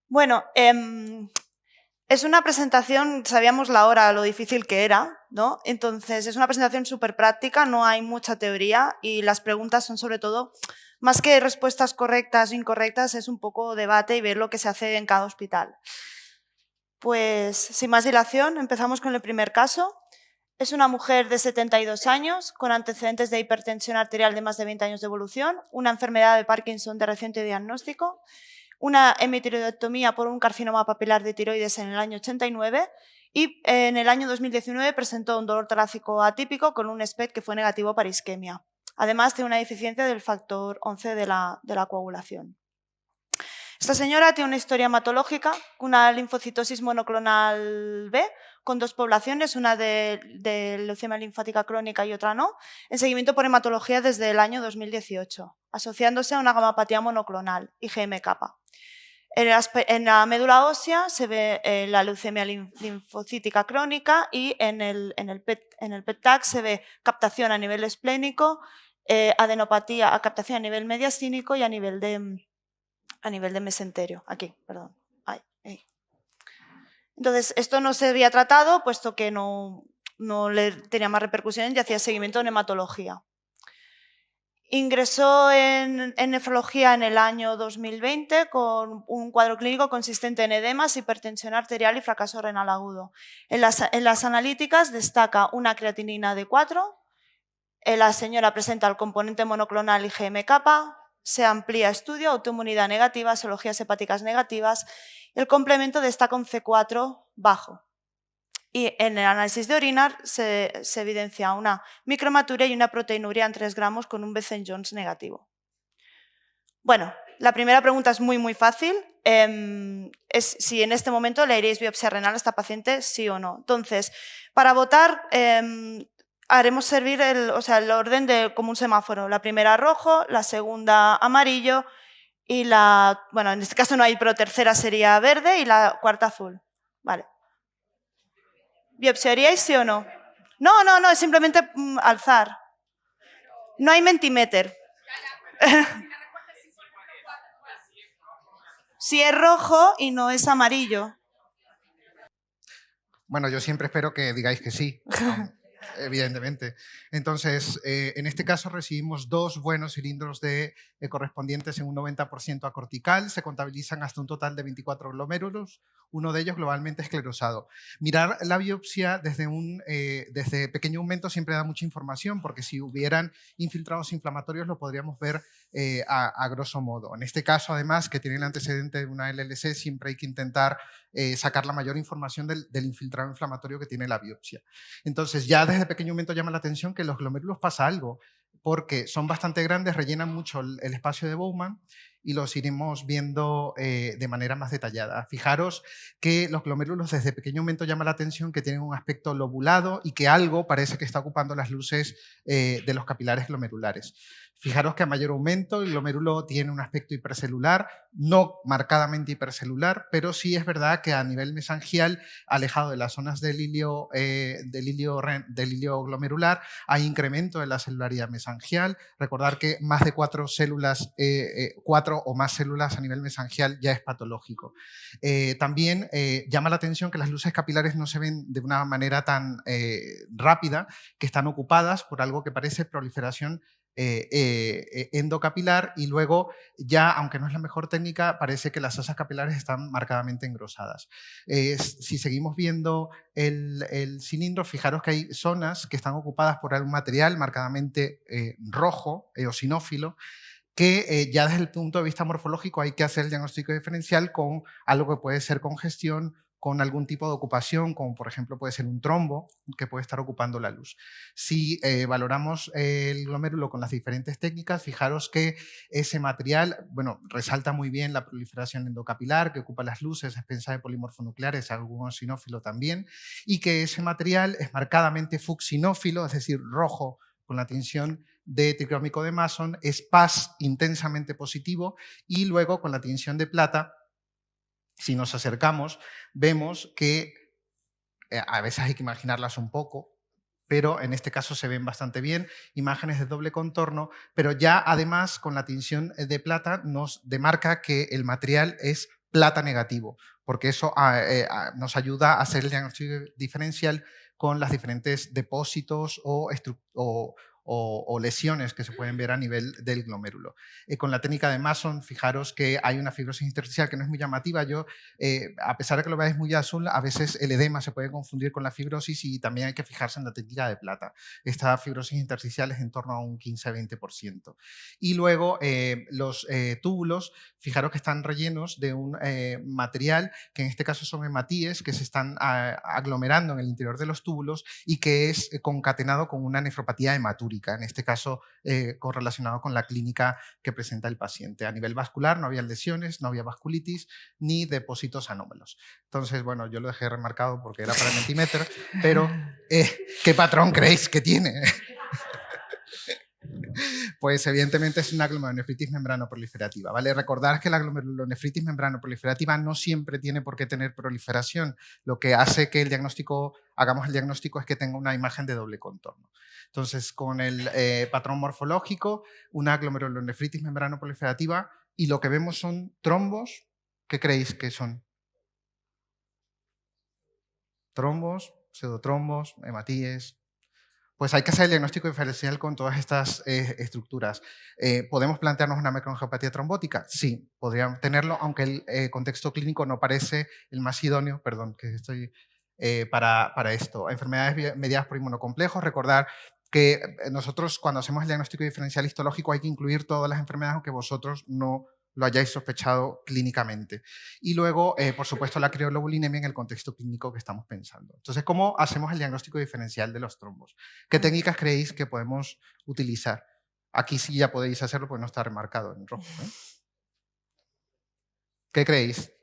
Bueno, es una presentación, sabíamos la hora, lo difícil que era, ¿no? Entonces, es una presentación súper práctica, no hay mucha teoría y las preguntas son sobre todo, más que respuestas correctas o incorrectas, es un poco debate y ver lo que se hace en cada hospital. Pues, sin más dilación, empezamos con el primer caso. Es una mujer de 72 años con antecedentes de hipertensión arterial de más de 20 años de evolución, una enfermedad de Parkinson de reciente diagnóstico, una hemitiroidectomía por un carcinoma papilar de tiroides en el año 89 y en el año 2019 presentó un dolor torácico atípico con un SPECT que fue negativo para isquemia, además de una deficiencia del factor 11 de la coagulación. Esta señora tiene una historia hematológica, una linfocitosis monoclonal B, con dos poblaciones, una de leucemia linfática crónica y otra no, en seguimiento por hematología desde el año 2018, asociándose a una gamapatía monoclonal, IgM-kappa. En la médula ósea se ve la leucemia linfocítica crónica y en el PET-TAC se ve captación a nivel esplénico, adenopatía, captación a nivel mediastínico y a nivel de mesenterio. Aquí, perdón. Ahí. Entonces, esto no se había tratado, puesto que no le tenía más repercusiones y hacía seguimiento en hematología. Ingresó en nefrología en el año 2020 con un cuadro clínico consistente en edemas, hipertensión arterial y fracaso renal agudo. En las analíticas destaca una creatinina de 4, la señora presenta el componente monoclonal IgM-kappa, se amplía estudio, autoinmunidad negativa, serologías hepáticas negativas, el complemento destaca un C4 bajo. Y en el análisis de orina se evidencia una micromaturia y una proteinuria en 3 gramos con un Bessel-Jones negativo. Bueno, la primera pregunta es muy fácil. Es si en este momento le haríais biopsia renal a esta paciente, sí o no. Entonces, para votar, haremos servir el orden como un semáforo. La primera rojo, la segunda amarillo y en este caso no hay, pero tercera sería verde y la cuarta azul. Vale. ¿Biopsiaríais sí o no? No, es simplemente alzar. No hay Mentimeter. Si es rojo y no es amarillo. Bueno, yo siempre espero que digáis que sí, evidentemente. Entonces, en este caso recibimos 2 buenos cilindros correspondientes en un 90% a cortical, se contabilizan hasta un total de 24 glomérulos, uno de ellos globalmente esclerosado. Mirar la biopsia desde pequeño aumento siempre da mucha información, porque si hubieran infiltrados inflamatorios lo podríamos ver a grosso modo. En este caso, además, que tiene el antecedente de una LLC, siempre hay que intentar sacar la mayor información del infiltrado inflamatorio que tiene la biopsia. Entonces, ya desde pequeño momento llama la atención que los glomérulos pasa algo, porque son bastante grandes, rellenan mucho el espacio de Bowman y los iremos viendo de manera más detallada. Fijaros que los glomérulos desde pequeño momento llama la atención que tienen un aspecto lobulado y que algo parece que está ocupando las luces de los capilares glomerulares. Fijaros que a mayor aumento el glomérulo tiene un aspecto hipercelular, no marcadamente hipercelular, pero sí es verdad que a nivel mesangial, alejado de las zonas del hilio glomerular, hay incremento de la celularidad mesangial. Recordar que más de 4 o más células a nivel mesangial ya es patológico. También llama la atención que las luces capilares no se ven de una manera tan rápida, que están ocupadas por algo que parece proliferación endocapilar, y luego ya, aunque no es la mejor técnica, parece que las asas capilares están marcadamente engrosadas. Si seguimos viendo el cilindro, fijaros que hay zonas que están ocupadas por algún material marcadamente rojo, eosinófilo, que ya desde el punto de vista morfológico hay que hacer el diagnóstico diferencial con algo que puede ser congestión, con algún tipo de ocupación, como por ejemplo puede ser un trombo que puede estar ocupando la luz. Si valoramos el glomérulo con las diferentes técnicas, fijaros que ese material, bueno, resalta muy bien la proliferación endocapilar que ocupa las luces, es pensa de polimorfonucleares, algún eosinófilo también, y que ese material es marcadamente fucsinófilo, es decir, rojo, con la tinción de tricrómico de Mason, es PAS intensamente positivo, y luego con la tinción de plata, si nos acercamos, vemos que a veces hay que imaginarlas un poco, pero en este caso se ven bastante bien, imágenes de doble contorno, pero ya además con la tinción de plata nos demarca que el material es plata negativo, porque eso nos ayuda a hacer el diagnóstico diferencial con los diferentes depósitos o lesiones que se pueden ver a nivel del glomérulo. Con la técnica de Mason, fijaros que hay una fibrosis intersticial que no es muy llamativa. A pesar de que lo veáis muy azul, a veces el edema se puede confundir con la fibrosis y también hay que fijarse en la técnica de plata. Esta fibrosis intersticial es en torno a un 15-20%. Y luego los túbulos, fijaros que están rellenos de un material que en este caso son hematíes que se están aglomerando en el interior de los túbulos y que es concatenado con una nefropatía hematúrica, en este caso correlacionado con la clínica que presenta el paciente. A nivel vascular no había lesiones, no había vasculitis ni depósitos anómalos. Entonces, bueno, yo lo dejé remarcado porque era para el Mentimeter, pero ¿qué patrón creéis que tiene? Pues evidentemente es una glomerulonefritis membranoproliferativa, ¿vale? Recordad que la glomerulonefritis membranoproliferativa no siempre tiene por qué tener proliferación. Lo que hace que hagamos el diagnóstico es que tenga una imagen de doble contorno. Entonces, con el patrón morfológico, una glomerulonefritis membranoproliferativa, y lo que vemos son trombos. ¿Qué creéis que son? Trombos, pseudotrombos, hematíes. Pues hay que hacer el diagnóstico diferencial con todas estas estructuras. ¿Podemos plantearnos una macroangiopatía trombótica? Sí, podríamos tenerlo, aunque el contexto clínico no parece el más idóneo, para esto. Enfermedades mediadas por inmunocomplejos, recordar que nosotros cuando hacemos el diagnóstico diferencial histológico hay que incluir todas las enfermedades, aunque vosotros no lo hayáis sospechado clínicamente. Y luego, por supuesto, la crioglobulinemia en el contexto clínico que estamos pensando. Entonces, ¿cómo hacemos el diagnóstico diferencial de los trombos? ¿Qué técnicas creéis que podemos utilizar? Aquí sí ya podéis hacerlo porque no está remarcado en rojo. ¿Qué creéis?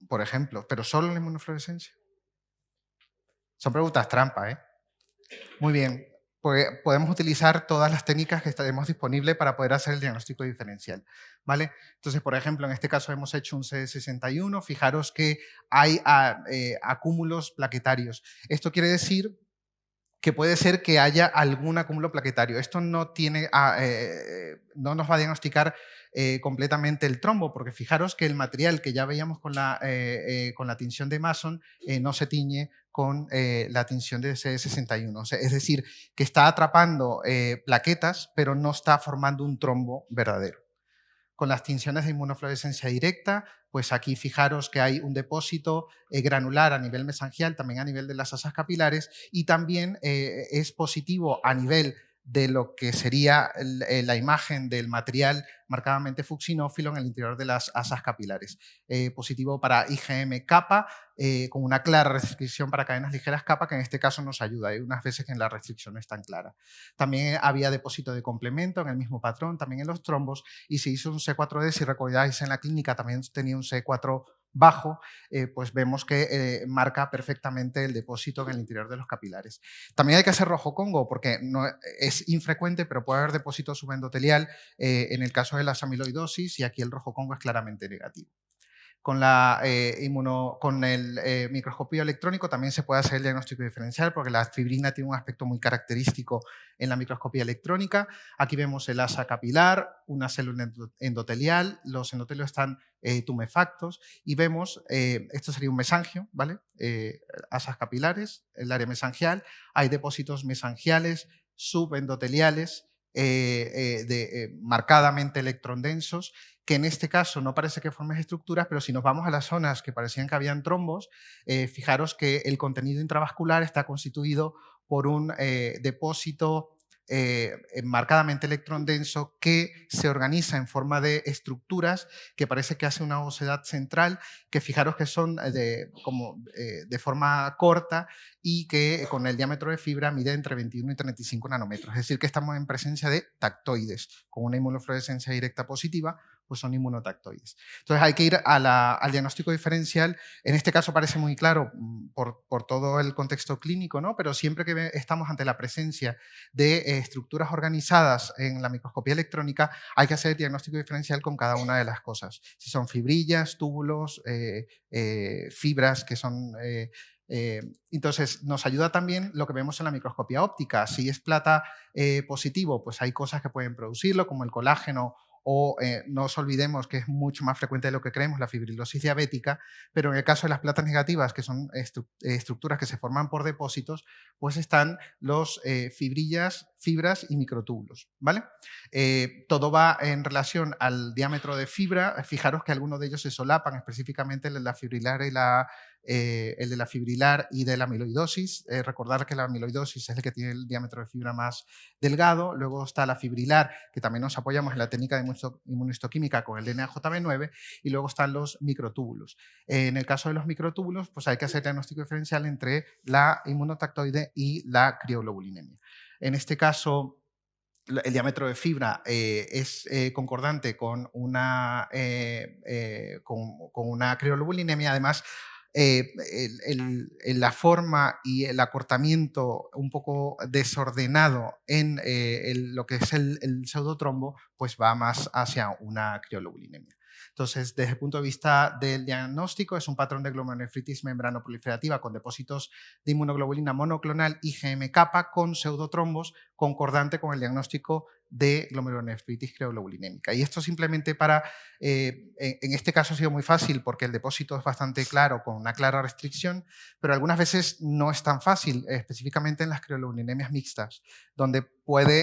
Por ejemplo, pero solo la inmunofluorescencia. Son preguntas trampa, ¿eh? Muy bien. Podemos utilizar todas las técnicas que tenemos disponibles para poder hacer el diagnóstico diferencial, ¿vale? Entonces, por ejemplo, en este caso hemos hecho un CD61. Fijaros que hay acúmulos plaquetarios. Esto quiere decir que puede ser que haya algún acúmulo plaquetario. Esto no nos va a diagnosticar completamente el trombo, porque fijaros que el material que ya veíamos con la tinción de Mason no se tiñe con la tinción de CD61. O sea, es decir, que está atrapando plaquetas, pero no está formando un trombo verdadero. Con las tinciones de inmunofluorescencia directa, pues aquí fijaros que hay un depósito granular a nivel mesangial, también a nivel de las asas capilares, y también es positivo a nivel de lo que sería la imagen del material marcadamente fucsinófilo en el interior de las asas capilares. Positivo para IgM kappa, con una clara restricción para cadenas ligeras kappa, que en este caso nos ayuda. Hay unas veces que la restricción no es tan clara. También había depósito de complemento en el mismo patrón, también en los trombos, y se hizo un C4D, si recordáis en la clínica también tenía un C4 bajo, pues vemos que marca perfectamente el depósito en el interior de los capilares. También hay que hacer rojo Congo porque no, es infrecuente, pero puede haber depósito subendotelial en el caso de la amiloidosis, y aquí el rojo Congo es claramente negativo. Con el microscopio electrónico también se puede hacer el diagnóstico diferencial porque la fibrina tiene un aspecto muy característico en la microscopía electrónica. Aquí vemos el asa capilar, una célula endotelial, los endotelios están tumefactos y vemos, esto sería un mesangio, ¿vale? Asas capilares, el área mesangial, hay depósitos mesangiales, subendoteliales, marcadamente electrondensos, que en este caso no parece que formen estructuras, pero si nos vamos a las zonas que parecían que habían trombos, fijaros que el contenido intravascular está constituido por un depósito marcadamente electrondenso que se organiza en forma de estructuras que parece que hace una osedad central, que fijaros que son de forma corta y que con el diámetro de fibra mide entre 21 y 35 nanómetros. Es decir, que estamos en presencia de tactoides. Con una inmunofluorescencia directa positiva, pues son inmunotactoides. Entonces hay que ir al diagnóstico diferencial. En este caso parece muy claro por todo el contexto clínico, ¿no? Pero siempre que estamos ante la presencia de estructuras organizadas en la microscopía electrónica, hay que hacer el diagnóstico diferencial con cada una de las cosas. Si son fibrillas, túbulos, fibras que son... entonces, nos ayuda también lo que vemos en la microscopía óptica. Si es plata positivo, pues hay cosas que pueden producirlo, como el colágeno o no nos olvidemos que es mucho más frecuente de lo que creemos, la fibrilosis diabética, pero en el caso de las platas negativas, que son estructuras que se forman por depósitos, pues están los fibras y microtúbulos, ¿vale? Todo va en relación al diámetro de fibra. Fijaros que algunos de ellos se solapan, específicamente el de la fibrilar y de la amiloidosis. Recordar que la amiloidosis es el que tiene el diámetro de fibra más delgado. Luego está la fibrilar, que también nos apoyamos en la técnica de inmunohistoquímica con el DNA-JB9, y luego están los microtúbulos. En el caso de los microtúbulos, pues hay que hacer diagnóstico diferencial entre la inmunotactoide y la crioglobulinemia. En este caso, el diámetro de fibra es concordante con una crioglobulinemia. Además, la forma y el acortamiento un poco desordenado en lo que es el pseudotrombo, pues va más hacia una crioglobulinemia. Entonces, desde el punto de vista del diagnóstico, es un patrón de glomerulonefritis membranoproliferativa con depósitos de inmunoglobulina monoclonal IgM-kappa con pseudotrombos, concordante con el diagnóstico de glomerulonefritis crioglobulinémica. Y esto simplemente en este caso ha sido muy fácil porque el depósito es bastante claro, con una clara restricción, pero algunas veces no es tan fácil, específicamente en las crioglobulinemias mixtas, donde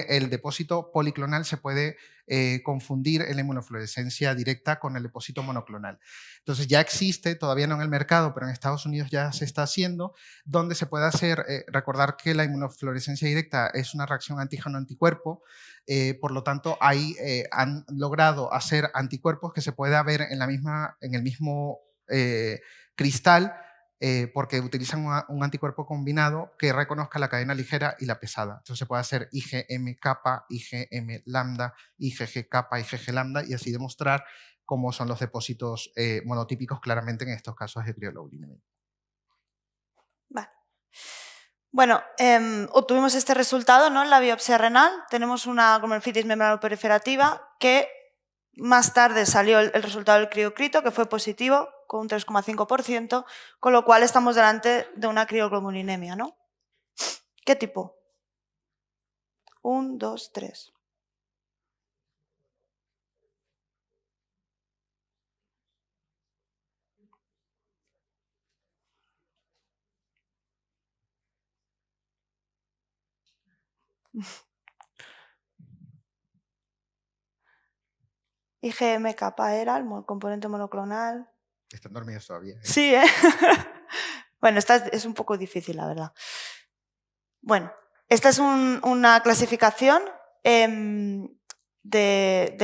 el depósito policlonal se puede confundir en la inmunofluorescencia directa con el depósito monoclonal. Entonces ya existe, todavía no en el mercado, pero en Estados Unidos ya se está haciendo, donde se puede hacer, recordar que la inmunofluorescencia directa es una reacción antígeno-anticuerpo, por lo tanto han logrado hacer anticuerpos que se pueda ver en el mismo cristal, porque utilizan un anticuerpo combinado que reconozca la cadena ligera y la pesada. Entonces se puede hacer IgM-kappa, IgM-lambda, IgG-kappa, IgG-lambda, y así demostrar cómo son los depósitos monotípicos claramente en estos casos de crioglobulinemia. Vale. Bueno, obtuvimos este resultado, ¿no? En la biopsia renal tenemos una glomerulonefritis membranoproliferativa que más tarde salió el resultado del criocrito, que fue positivo, con un 3,5%, con lo cual estamos delante de una crioglobulinemia, ¿no? ¿Qué tipo? 1, 2, 3. IgM-kappa era el componente monoclonal. Están dormidos todavía. Sí, ¿eh? Bueno, esta es un poco difícil, la verdad. Bueno, esta es una clasificación de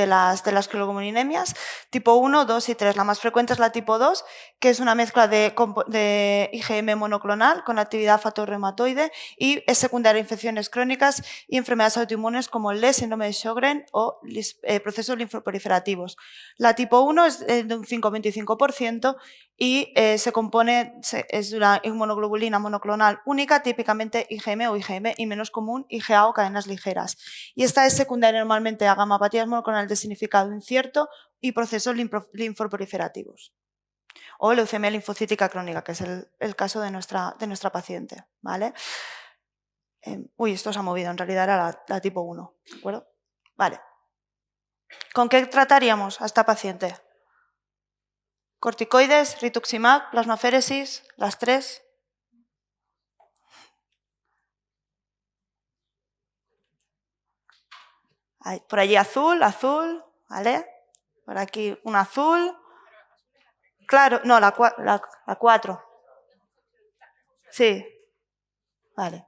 las crioglobulinemias, tipo 1, 2 y 3. La más frecuente es la tipo 2, que es una mezcla de IgM monoclonal con actividad factorreumatoide y es secundaria a infecciones crónicas y enfermedades autoinmunes como el LES, síndrome de Sjögren o procesos linfoproliferativos. La tipo 1 es de un 5,25% y es de una inmunoglobulina monoclonal única, típicamente IgM o IgM, y menos común IgA o cadenas ligeras. Y esta es secundaria normalmente a gamapatías monoclonales de significado incierto y procesos linfoproliferativos. O leucemia linfocítica crónica, que es el caso de nuestra paciente, ¿vale? Esto se ha movido, en realidad era la tipo 1, ¿de acuerdo? Vale. ¿Con qué trataríamos a esta paciente? Corticoides, rituximab, plasmaféresis, las tres. Por allí azul, ¿vale? Por aquí un azul. Claro, no, la 4. Sí, vale.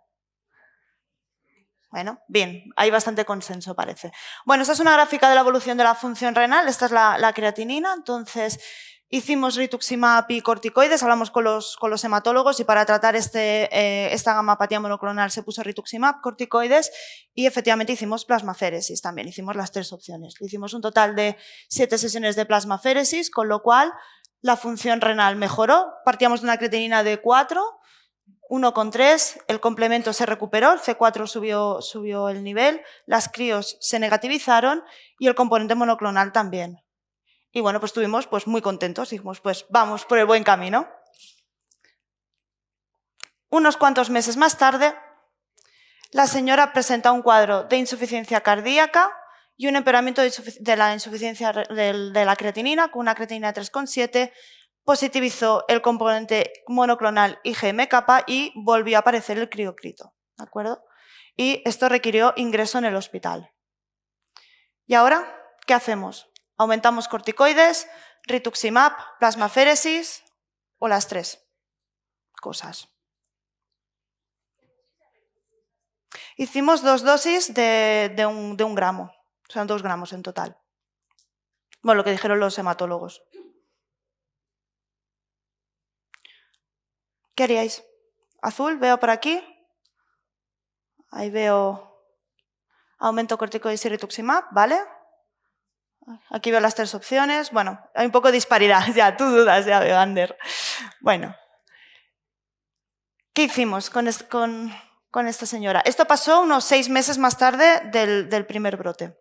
Bueno, bien, hay bastante consenso, parece. Bueno, esta es una gráfica de la evolución de la función renal, esta es la creatinina, entonces hicimos rituximab y corticoides, hablamos con los hematólogos y para tratar esta gamapatía monoclonal se puso rituximab, corticoides y efectivamente hicimos plasmaféresis también, hicimos las tres opciones. Hicimos un total de 7 sesiones de plasmaféresis, con lo cual la función renal mejoró, partíamos de una creatinina de 4, 1,3, el complemento se recuperó, el C4 subió el nivel, las crios se negativizaron y el componente monoclonal también. Y bueno, pues estuvimos muy contentos, dijimos, pues vamos por el buen camino. Unos cuantos meses más tarde, la señora presenta un cuadro de insuficiencia cardíaca y un empeoramiento de la insuficiencia de la creatinina con una creatinina de 3,7, positivizó el componente monoclonal IgM-kappa y volvió a aparecer el criocrito, ¿de acuerdo? Y esto requirió ingreso en el hospital. ¿Y ahora qué hacemos? ¿Aumentamos corticoides, rituximab, plasmaféresis o las tres cosas? Hicimos 2 dosis de un gramo, o sea, 2 gramos en total. Bueno, lo que dijeron los hematólogos. ¿Qué haríais? Azul, veo por aquí. Ahí veo aumento corticoides y rituximab, ¿vale? Aquí veo las 3 opciones. Bueno, hay un poco de disparidad, ya, tú dudas, ya veo, Ander. Bueno. ¿Qué hicimos con esta señora? Esto pasó unos 6 meses más tarde del primer brote.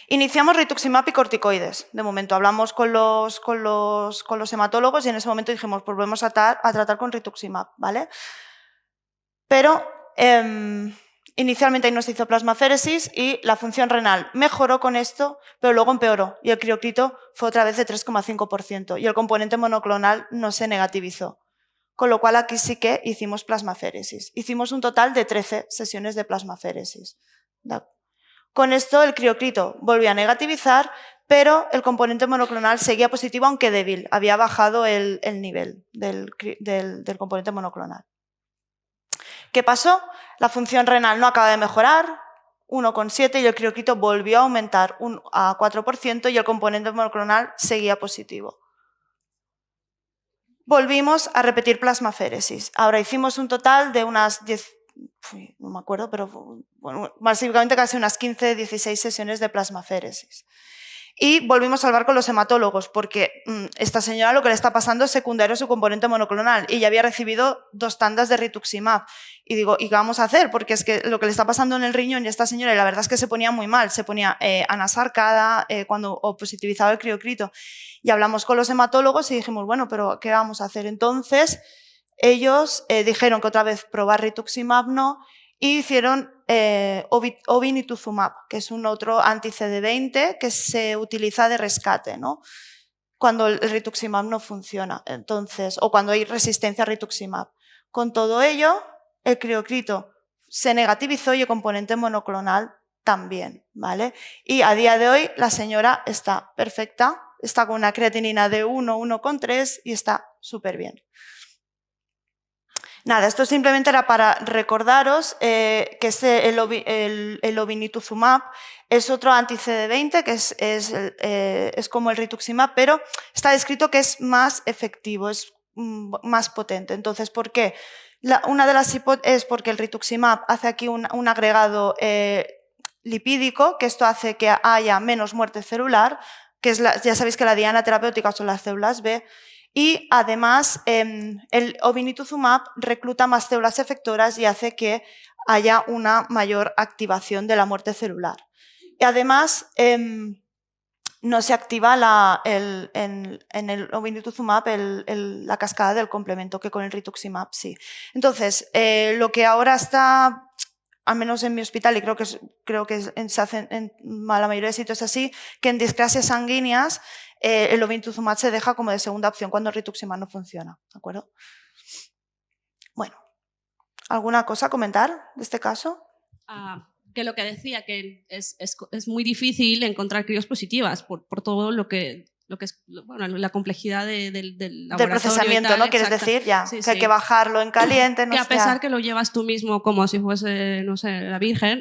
Iniciamos rituximab y corticoides. De momento hablamos con los hematólogos y en ese momento dijimos, pues volvemos a tratar con rituximab, ¿vale? Pero inicialmente ahí nos hizo plasmaféresis y la función renal mejoró con esto, pero luego empeoró y el criocrito fue otra vez de 3,5% y el componente monoclonal no se negativizó. Con lo cual aquí sí que hicimos plasmaféresis. Hicimos un total de 13 sesiones de plasmaféresis. Con esto el criocrito volvió a negativizar, pero el componente monoclonal seguía positivo aunque débil. Había bajado el nivel del componente monoclonal. ¿Qué pasó? La función renal no acaba de mejorar, 1,7, y el criocrito volvió a aumentar a 4% y el componente monoclonal seguía positivo. Volvimos a repetir plasmaféresis. Ahora hicimos un total de unas 10, no me acuerdo, pero bueno, básicamente casi unas 15-16 sesiones de plasmaféresis. Y volvimos a hablar con los hematólogos, porque esta señora lo que le está pasando es secundario a su componente monoclonal y ya había recibido 2 tandas de rituximab. Y digo, ¿y qué vamos a hacer? Porque es que lo que le está pasando en el riñón y esta señora, y la verdad es que se ponía muy mal, se ponía anasarcada cuando positivizaba el criocrito. Y hablamos con los hematólogos y dijimos, bueno, pero ¿qué vamos a hacer? Entonces, ellos dijeron que otra vez probar rituximab no, y hicieron obinutuzumab, que es un otro anti-CD20 que se utiliza de rescate, ¿no? Cuando el rituximab no funciona, entonces, o cuando hay resistencia a rituximab. Con todo ello, el criocrito se negativizó y el componente monoclonal también, ¿vale? Y a día de hoy la señora está perfecta, está con una creatinina de 1,3 y está súper bien. Nada, esto simplemente era para recordaros que el obinutuzumab es otro anti-CD20 que es como el rituximab, pero está descrito que es más efectivo, es más potente. Entonces, ¿por qué? Una de las hipótesis es porque el rituximab hace aquí un agregado lipídico, que esto hace que haya menos muerte celular, que es ya sabéis que la diana terapéutica son las células B, y además el obinutuzumab recluta más células efectoras y hace que haya una mayor activación de la muerte celular. Y además no se activa en el obinutuzumab la cascada del complemento, que con el rituximab sí. Entonces, lo que ahora está, al menos en mi hospital, y creo que se hace en la mayoría de sitios así, que en discrasias sanguíneas el obinutuzumab se deja como de segunda opción cuando el rituximab no funciona, ¿de acuerdo? Bueno, ¿alguna cosa a comentar de este caso? Que lo que decía, que es muy difícil encontrar crios positivas por todo lo que es bueno, la complejidad del procesamiento, tal, ¿no? ¿Quieres decir? Ya, sí, que hay que bajarlo en caliente. No que a pesar que lo llevas tú mismo como si fuese, no sé, la Virgen,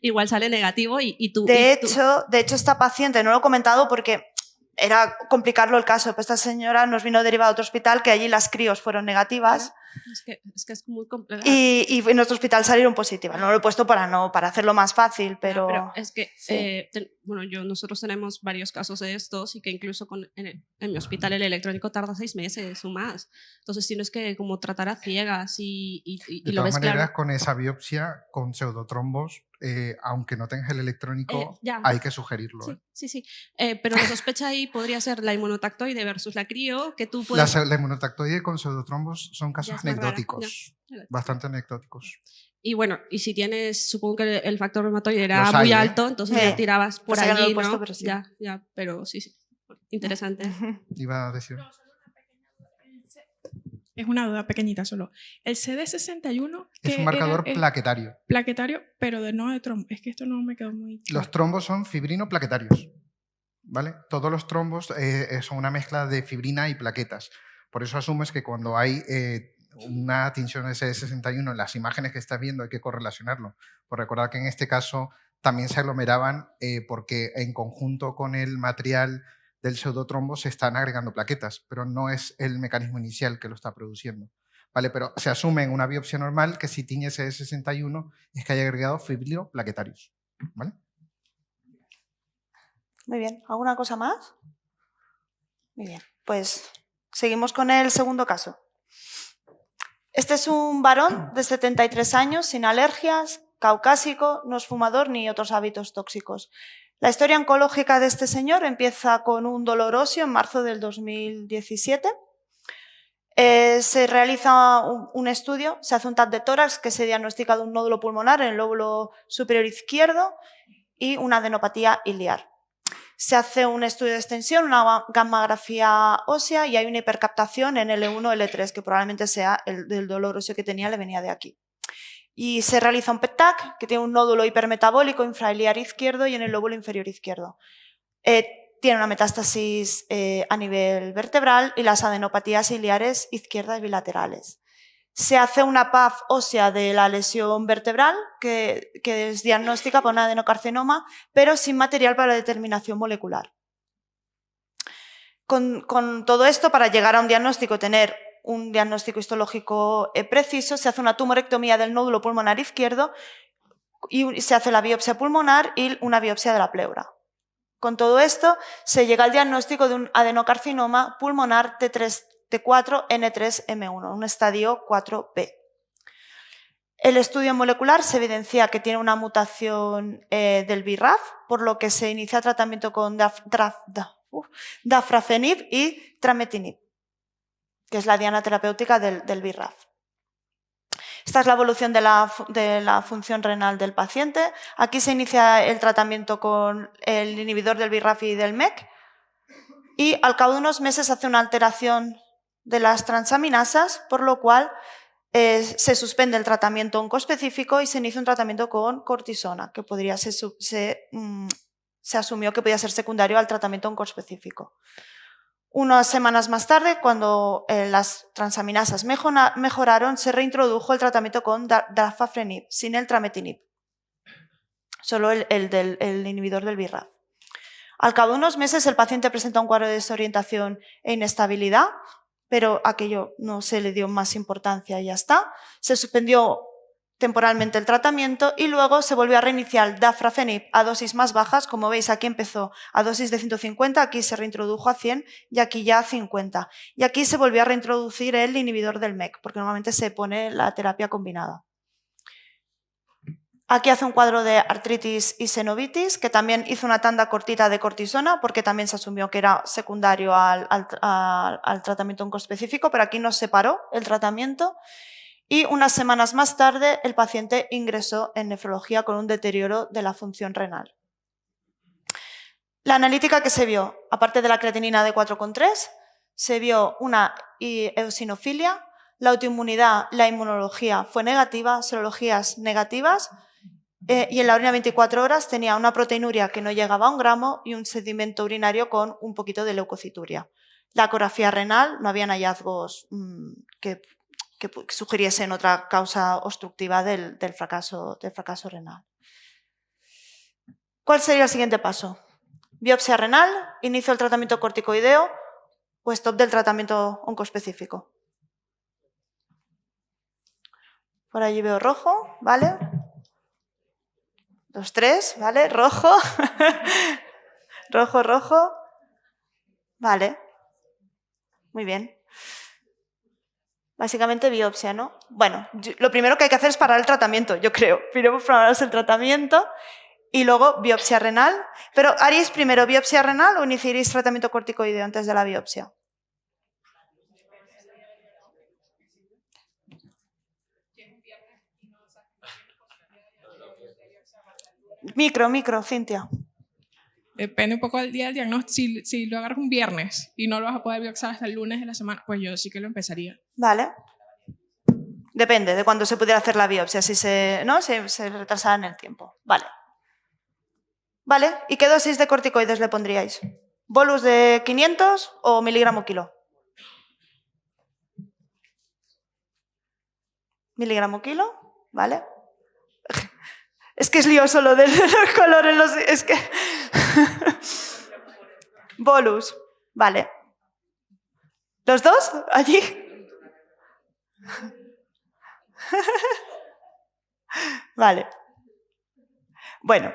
igual sale negativo y tú... De hecho, esta paciente, no lo he comentado porque era complicarlo el caso, pero esta señora nos vino derivada a otro hospital que allí las crios fueron negativas. Es que es muy complicado. Y en nuestro hospital salieron positivas. No lo he puesto para hacerlo más fácil, pero es que, sí. Bueno, nosotros tenemos varios casos de estos y que incluso en mi hospital el electrónico tarda 6 meses o más. Entonces tienes que como tratar a ciegas y lo ves claro. De todas maneras, con esa biopsia, con pseudotrombos, aunque no tengas el electrónico, hay que sugerirlo. Sí. Pero la sospecha ahí podría ser la inmunotactoide versus la crio, que tú puedes... La inmunotactoide con pseudotrombos son casos anecdóticos, bastante anecdóticos. Y bueno, y si tienes, supongo que el factor reumatoide era Los hay, muy ¿eh? alto, entonces ya tirabas por Pasa que no lo he allí, puesto, ¿no? pero sí. Ya, pero sí, interesante. Iba a decir. Es una duda pequeñita solo. El CD61 Es un marcador plaquetario. Plaquetario, pero no de trombo. Es que esto no me quedó muy claro. Los trombos son fibrinoplaquetarios, ¿vale? Todos los trombos son una mezcla de fibrina y plaquetas. Por eso asumes que cuando hay una tinción de CD61 en las imágenes que estás viendo hay que correlacionarlo. Por recordar que en este caso también se aglomeraban porque en conjunto con el material del pseudotrombo se están agregando plaquetas, pero no es el mecanismo inicial que lo está produciendo. ¿Vale? Pero se asume en una biopsia normal que si tiene CD61 es que haya agregado fibrinoplaquetarios. ¿Vale? Muy bien. ¿Alguna cosa más? Muy bien. Pues seguimos con el segundo caso. Este es un varón de 73 años, sin alergias, caucásico, no es fumador ni otros hábitos tóxicos. La historia oncológica de este señor empieza con un dolor óseo en marzo del 2017. Se realiza un estudio, se hace un TAC de tórax que se diagnostica de un nódulo pulmonar en el lóbulo superior izquierdo y una adenopatía iliar. Se hace un estudio de extensión, una gammagrafía ósea y hay una hipercaptación en L1, L3, que probablemente sea el dolor óseo que tenía, le venía de aquí. Y se realiza un PET-TAC que tiene un nódulo hipermetabólico infrailiar izquierdo y en el lóbulo inferior izquierdo. Tiene una metástasis a nivel vertebral y las adenopatías iliares izquierdas bilaterales. Se hace una PAF ósea de la lesión vertebral, que es diagnóstica para un adenocarcinoma, pero sin material para la determinación molecular. Con todo esto, para llegar a un diagnóstico, tener un diagnóstico histológico preciso, se hace una tumorectomía del nódulo pulmonar izquierdo y se hace la biopsia pulmonar y una biopsia de la pleura. Con todo esto, se llega al diagnóstico de un adenocarcinoma pulmonar T3, T4, N3M1, un estadio 4B. El estudio molecular se evidencia que tiene una mutación del BRAF, por lo que se inicia tratamiento con dafrazenib y trametinib, que es la diana terapéutica del BRAF. Esta es la evolución de la función renal del paciente. Aquí se inicia el tratamiento con el inhibidor del BRAF y del MEK y al cabo de unos meses hace una alteración de las transaminasas, por lo cual se suspende el tratamiento oncoespecífico y se inicia un tratamiento con cortisona, que se asumió que podía ser secundario al tratamiento oncoespecífico. Unas semanas más tarde, cuando las transaminasas mejoraron, se reintrodujo el tratamiento con dafrazenib, sin el trametinib, solo el inhibidor del BRAF. Al cabo de unos meses, el paciente presenta un cuadro de desorientación e inestabilidad, pero aquello no se le dio más importancia y ya está. Se suspendió temporalmente el tratamiento y luego se volvió a reiniciar dafrazenib a dosis más bajas. Como veis, aquí empezó a dosis de 150, aquí se reintrodujo a 100 y aquí ya a 50. Y aquí se volvió a reintroducir el inhibidor del MEK, porque normalmente se pone la terapia combinada. Aquí hace un cuadro de artritis y senovitis, que también hizo una tanda cortita de cortisona, porque también se asumió que era secundario al tratamiento oncoespecífico, pero aquí no se paró el tratamiento. Y unas semanas más tarde el paciente ingresó en nefrología con un deterioro de la función renal. La analítica que se vio, aparte de la creatinina de 4,3, se vio una eosinofilia, la autoinmunidad, la inmunología fue negativa, serologías negativas, y en la orina 24 horas tenía una proteinuria que no llegaba a 1 gramo y un sedimento urinario con un poquito de leucocituria. La ecografía renal, no habían hallazgos que sugiriesen otra causa obstructiva del fracaso renal. ¿Cuál sería el siguiente paso? Biopsia renal, inicio del tratamiento corticoideo o stop del tratamiento oncoespecífico. Por allí veo rojo, ¿vale? 2, 3, ¿vale? Rojo. Rojo, rojo. Vale. Muy bien. Básicamente biopsia, ¿no? Bueno, lo primero que hay que hacer es parar el tratamiento, yo creo. Primero pararos el tratamiento y luego biopsia renal. Pero ¿haríais primero biopsia renal o iniciaríais tratamiento corticoideo antes de la biopsia? Micro, Cintia. Depende un poco del día del diagnóstico. Si lo agarras un viernes y no lo vas a poder biopsiar hasta el lunes de la semana, pues yo sí que lo empezaría. Vale. Depende de cuándo se pudiera hacer la biopsia, si se retrasara en el tiempo. Vale. Vale, ¿y qué dosis de corticoides le pondríais? ¿Bolus de 500 o miligramo kilo? Miligramo kilo, ¿vale? Es que es lioso lo de los colores, es que... Bolus, vale. ¿Los dos? ¿Allí? Vale. Bueno,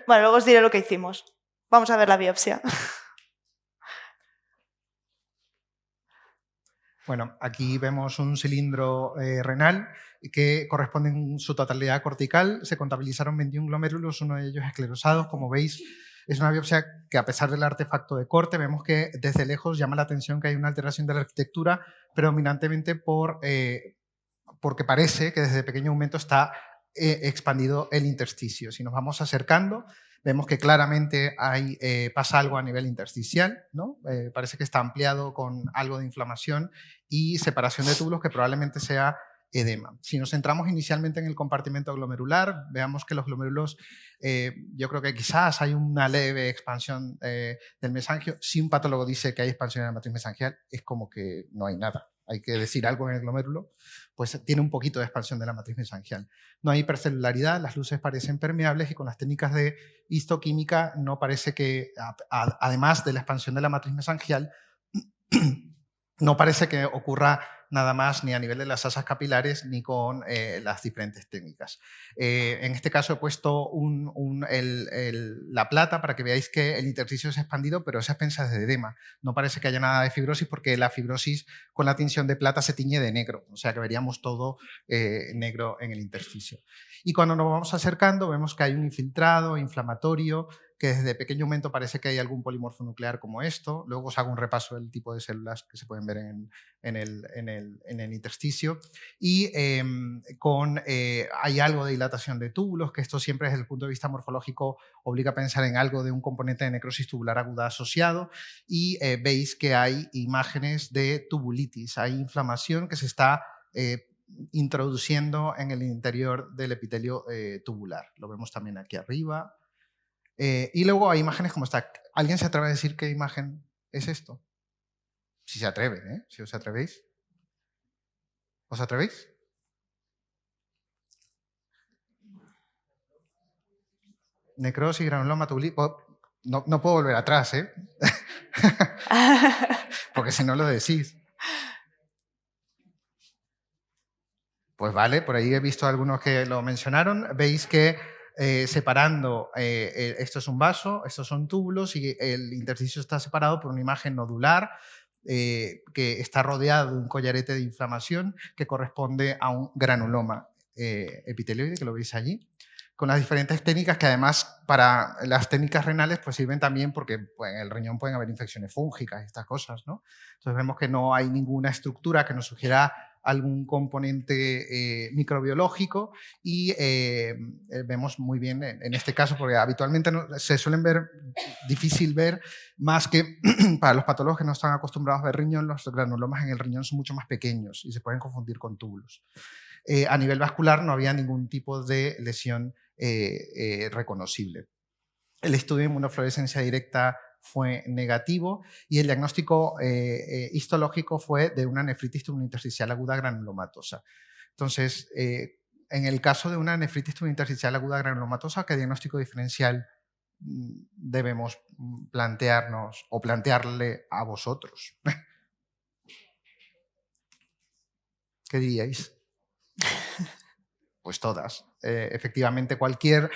luego os diré lo que hicimos. Vamos a ver la biopsia. Bueno, aquí vemos un cilindro renal que corresponde en su totalidad cortical. Se contabilizaron 21 glomérulos, uno de ellos esclerosados. Como veis, es una biopsia que, a pesar del artefacto de corte, vemos que desde lejos llama la atención que hay una alteración de la arquitectura, predominantemente porque parece que desde pequeño aumento está expandido el intersticio. Si nos vamos acercando, vemos que claramente pasa algo a nivel intersticial, ¿no? Parece que está ampliado con algo de inflamación y separación de túbulos que probablemente sea edema. Si nos centramos inicialmente en el compartimento glomerular, veamos que los glomérulos, yo creo que quizás hay una leve expansión del mesangio. Si un patólogo dice que hay expansión en la matriz mesangial, es como que no hay nada. Hay que decir algo en el glomérulo, pues tiene un poquito de expansión de la matriz mesangial. No hay hipercelularidad, las luces parecen permeables y con las técnicas de histoquímica no parece que, además de la expansión de la matriz mesangial, no parece que ocurra nada más ni a nivel de las asas capilares ni con las diferentes técnicas. En este caso he puesto la plata para que veáis que el intersticio es expandido, pero es a expensas de edema. No parece que haya nada de fibrosis porque la fibrosis con la tinción de plata se tiñe de negro, o sea que veríamos todo negro en el intersticio. Y cuando nos vamos acercando vemos que hay un infiltrado inflamatorio, que desde pequeño aumento parece que hay algún polimorfo nuclear como esto. Luego os hago un repaso del tipo de células que se pueden ver en el intersticio. Y hay algo de dilatación de túbulos, que esto siempre desde el punto de vista morfológico obliga a pensar en algo de un componente de necrosis tubular aguda asociado. Y veis que hay imágenes de tubulitis, hay inflamación que se está introduciendo en el interior del epitelio tubular. Lo vemos también aquí arriba. Y luego hay imágenes como esta. ¿Alguien se atreve a decir qué imagen es esto? Si se atreven, ¿eh? Si os atrevéis. ¿Os atrevéis? Necrosis, granuloma, tubulitis. No puedo volver atrás, ¿eh? Porque si no lo decís. Pues vale, por ahí he visto algunos que lo mencionaron. Veis que separando, esto es un vaso, estos son túbulos y el intersticio está separado por una imagen nodular que está rodeado de un collarete de inflamación que corresponde a un granuloma epitelioide, que lo veis allí, con las diferentes técnicas que además para las técnicas renales pues sirven también porque pues, en el riñón pueden haber infecciones fúngicas y estas cosas, ¿no? Entonces vemos que no hay ninguna estructura que nos sugiera algún componente microbiológico y vemos muy bien en este caso, porque habitualmente se suelen ver, difícil ver, más que para los patólogos que no están acostumbrados a ver riñón, los granulomas en el riñón son mucho más pequeños y se pueden confundir con túbulos. A nivel vascular no había ningún tipo de lesión reconocible. El estudio de inmunofluorescencia directa fue negativo y el diagnóstico histológico fue de una nefritis tubulointersticial aguda granulomatosa. Entonces, en el caso de una nefritis tubulointersticial aguda granulomatosa, ¿qué diagnóstico diferencial debemos plantearnos o plantearle a vosotros? ¿Qué diríais? Pues todas. Efectivamente, cualquiera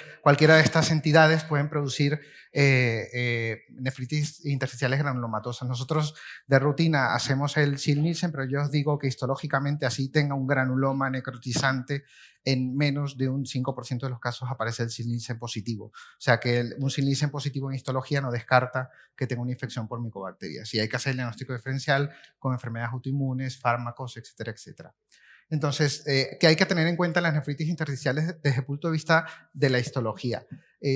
de estas entidades pueden producir nefritis intersticiales granulomatosas. Nosotros de rutina hacemos el Ziehl-Neelsen, pero yo os digo que histológicamente así tenga un granuloma necrotizante, en menos de un 5% de los casos aparece el Ziehl-Neelsen positivo. O sea que un Ziehl-Neelsen positivo en histología no descarta que tenga una infección por micobacterias. Y hay que hacer el diagnóstico diferencial con enfermedades autoinmunes, fármacos, etcétera, etcétera. Entonces, que hay que tener en cuenta las nefritis intersticiales desde el punto de vista de la histología.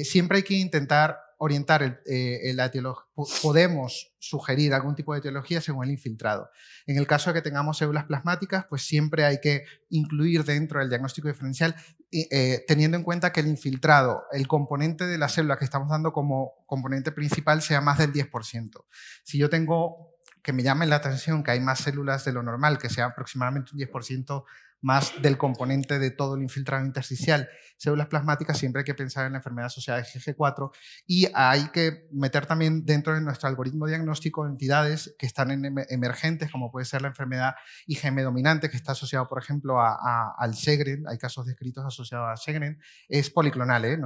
Siempre hay que intentar orientar la etiología. Podemos sugerir algún tipo de etiología según el infiltrado. En el caso de que tengamos células plasmáticas, pues siempre hay que incluir dentro del diagnóstico diferencial, teniendo en cuenta que el infiltrado, el componente de la célula que estamos dando como componente principal, sea más del 10%. Si yo tengo, que me llame la atención que hay más células de lo normal, que sea aproximadamente un 10% más del componente de todo el infiltrado intersticial, células plasmáticas, siempre hay que pensar en la enfermedad asociada de GG4 y hay que meter también dentro de nuestro algoritmo diagnóstico entidades que están emergentes, como puede ser la enfermedad IgM dominante, que está asociado, por ejemplo, al Sjögren, hay casos descritos asociados a Sjögren, es policlonal,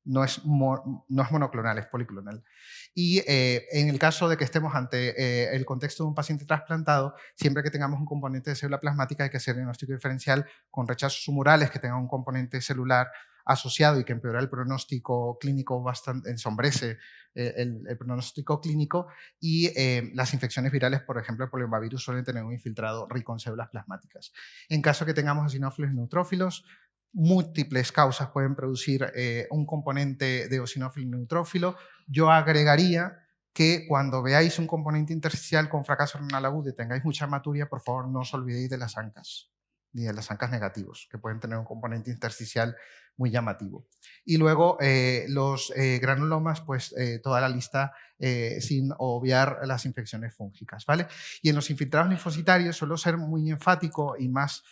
no es monoclonal, es policlonal. Y en el caso de que estemos ante el contexto de un paciente trasplantado, siempre que tengamos un componente de célula plasmática hay que hacer diagnóstico diferencial con rechazos humorales que tengan un componente celular asociado y que empeora el pronóstico clínico, bastante ensombrece el pronóstico clínico, y las infecciones virales, por ejemplo, el poliomavirus, suelen tener un infiltrado rico en células plasmáticas. En caso que tengamos eosinófilos y neutrófilos, múltiples causas pueden producir un componente de eosinófilo y neutrófilo. Yo agregaría que cuando veáis un componente intersticial con fracaso renal agudo y tengáis mucha hematuria, por favor no os olvidéis de las ANCAs, ni de las ANCAs negativos, que pueden tener un componente intersticial muy llamativo. Y luego los granulomas, pues toda la lista sin obviar las infecciones fúngicas, ¿vale? Y en los infiltrados linfocitarios suelo ser muy enfático y más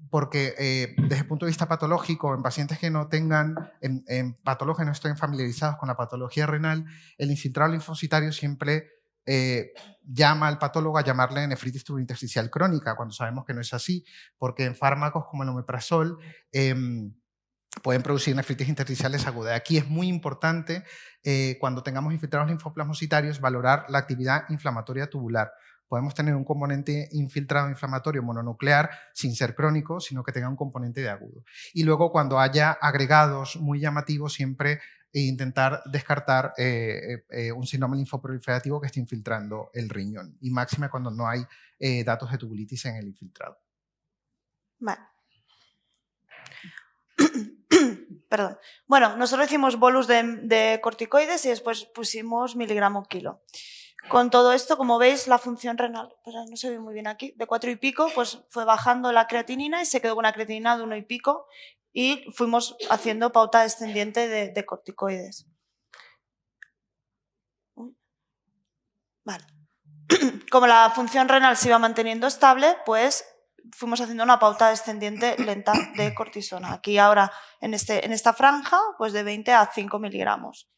porque desde el punto de vista patológico, en pacientes que no tengan, en patólogos no estén familiarizados con la patología renal, el infiltrado linfocitario siempre llama al patólogo a llamarle nefritis tubulointersticial crónica, cuando sabemos que no es así, porque en fármacos como el omeprazol pueden producir nefritis intersticiales agudas. Aquí es muy importante, cuando tengamos infiltrados linfoplasmocitarios, valorar la actividad inflamatoria tubular. Podemos tener un componente infiltrado inflamatorio mononuclear sin ser crónico, sino que tenga un componente de agudo. Y luego, cuando haya agregados muy llamativos, siempre intentar descartar un síndrome linfoproliferativo que esté infiltrando el riñón. Y máxima cuando no hay datos de tubulitis en el infiltrado. Vale. Perdón. Bueno, nosotros hicimos bolus de corticoides y después pusimos miligramo kilo. Con todo esto, como veis, la función renal, no se ve muy bien aquí, de 4 y pico, pues fue bajando la creatinina y se quedó con una creatinina de 1 y pico y fuimos haciendo pauta descendiente de corticoides. Vale. Como la función renal se iba manteniendo estable, pues fuimos haciendo una pauta descendiente lenta de cortisona. Aquí ahora, en esta franja, pues de 20 a 5 miligramos.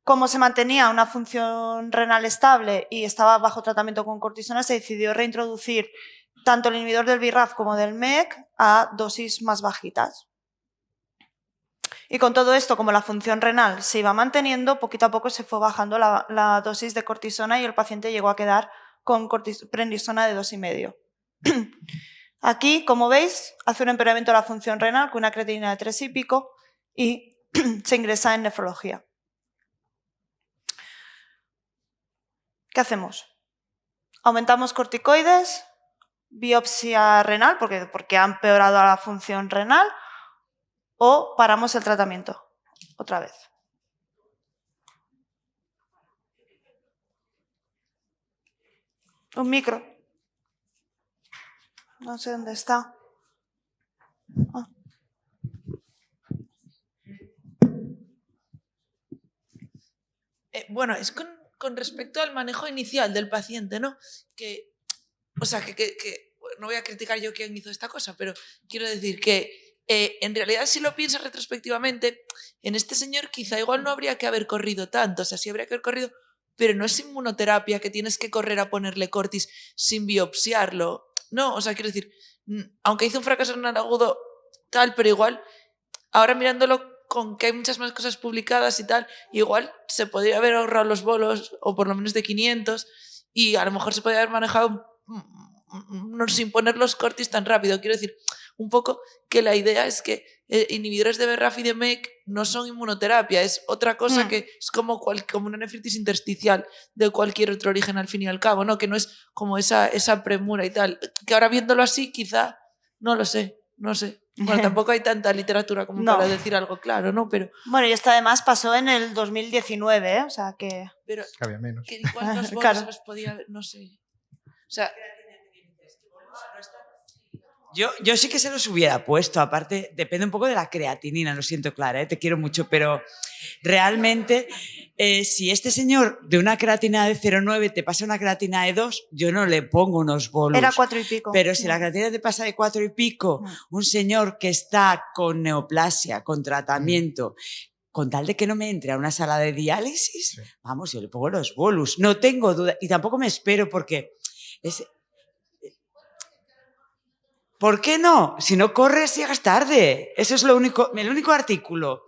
Como se mantenía una función renal estable y estaba bajo tratamiento con cortisona, se decidió reintroducir tanto el inhibidor del BRAF como del MEK a dosis más bajitas. Y con todo esto, como la función renal se iba manteniendo, poquito a poco se fue bajando la dosis de cortisona y el paciente llegó a quedar con prednisona de 2,5. Aquí, como veis, hace un empeoramiento de la función renal con una creatinina de 3 y pico y se ingresa en nefrología. ¿Qué hacemos? Aumentamos corticoides, biopsia renal, porque ha empeorado la función renal, o paramos el tratamiento otra vez. Un micro. No sé dónde está. Ah. Bueno, es con respecto al manejo inicial del paciente, ¿no? O sea, no voy a criticar yo quién hizo esta cosa, pero quiero decir que en realidad, si lo piensas retrospectivamente, en este señor quizá igual no habría que haber corrido tanto, o sea, sí habría que haber corrido, pero no es inmunoterapia que tienes que correr a ponerle cortis sin biopsiarlo. No, o sea, quiero decir, aunque hizo un fracaso renal agudo tal, pero igual, ahora mirándolo con que hay muchas más cosas publicadas y tal, igual se podría haber ahorrado los bolos, o por lo menos de 500, y a lo mejor se podría haber manejado sin poner los cortis tan rápido. Quiero decir, un poco que la idea es que inhibidores de BRAF y de MEK no son inmunoterapia, es otra cosa que es como una nefritis intersticial de cualquier otro origen al fin y al cabo, ¿no? Que no es como esa premura y tal. Que ahora viéndolo así, quizá, no lo sé. Bueno, tampoco hay tanta literatura como para decir algo claro, ¿no? Pero, bueno, y esto además pasó en el 2019, ¿eh? O sea que... Pero Que había menos. que igual los bolos Claro. los podía ver, no sé. O sea, Yo sí que se los hubiera puesto, aparte, depende un poco de la creatinina, lo siento, Clara, te quiero mucho, pero realmente, si este señor de una creatina de 0,9 te pasa una creatina de 2, yo no le pongo unos bolos. Era 4 y pico. Pero si la creatina te pasa de 4 y pico, un señor que está con neoplasia, con tratamiento, con tal de que no me entre a una sala de diálisis, vamos, yo le pongo los bolus, no tengo duda, y tampoco me espero porque... ¿Por qué no? Si no corres, llegas tarde. Eso es el único artículo,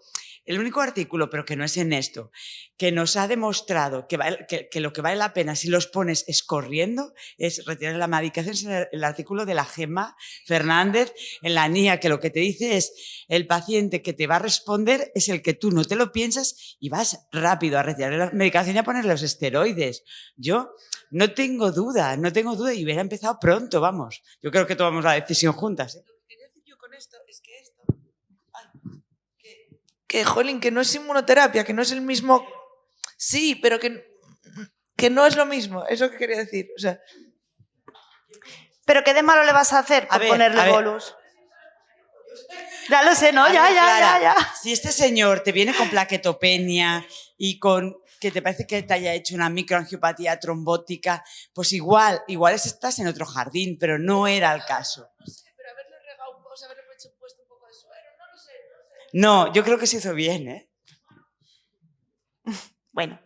pero que no es en esto, que nos ha demostrado que lo que vale la pena si los pones es corriendo, es retirar la medicación. Es el artículo de la Gemma Fernández en la NIA, que lo que te dice es el paciente que te va a responder es el que tú no te lo piensas y vas rápido a retirar la medicación y a poner los esteroides. Yo no tengo duda y hubiera empezado pronto, vamos. Yo creo que tomamos la decisión juntas. Lo que quería decir yo con esto es que jolín, que no es inmunoterapia, que no es el mismo... Sí, pero que no es lo mismo, es lo que quería decir. O sea... ¿Pero qué de malo le vas a hacer por ponerle bolus? Ya lo sé, ¿no? Ya. Si este señor te viene con plaquetopenia y con que te parece que te haya hecho una microangiopatía trombótica, pues igual estás en otro jardín, pero no era el caso. No sé, pero haberle regado un poco, haberle puesto un poco de suero, no lo sé. No, yo creo que se hizo bien, ¿eh? Bueno.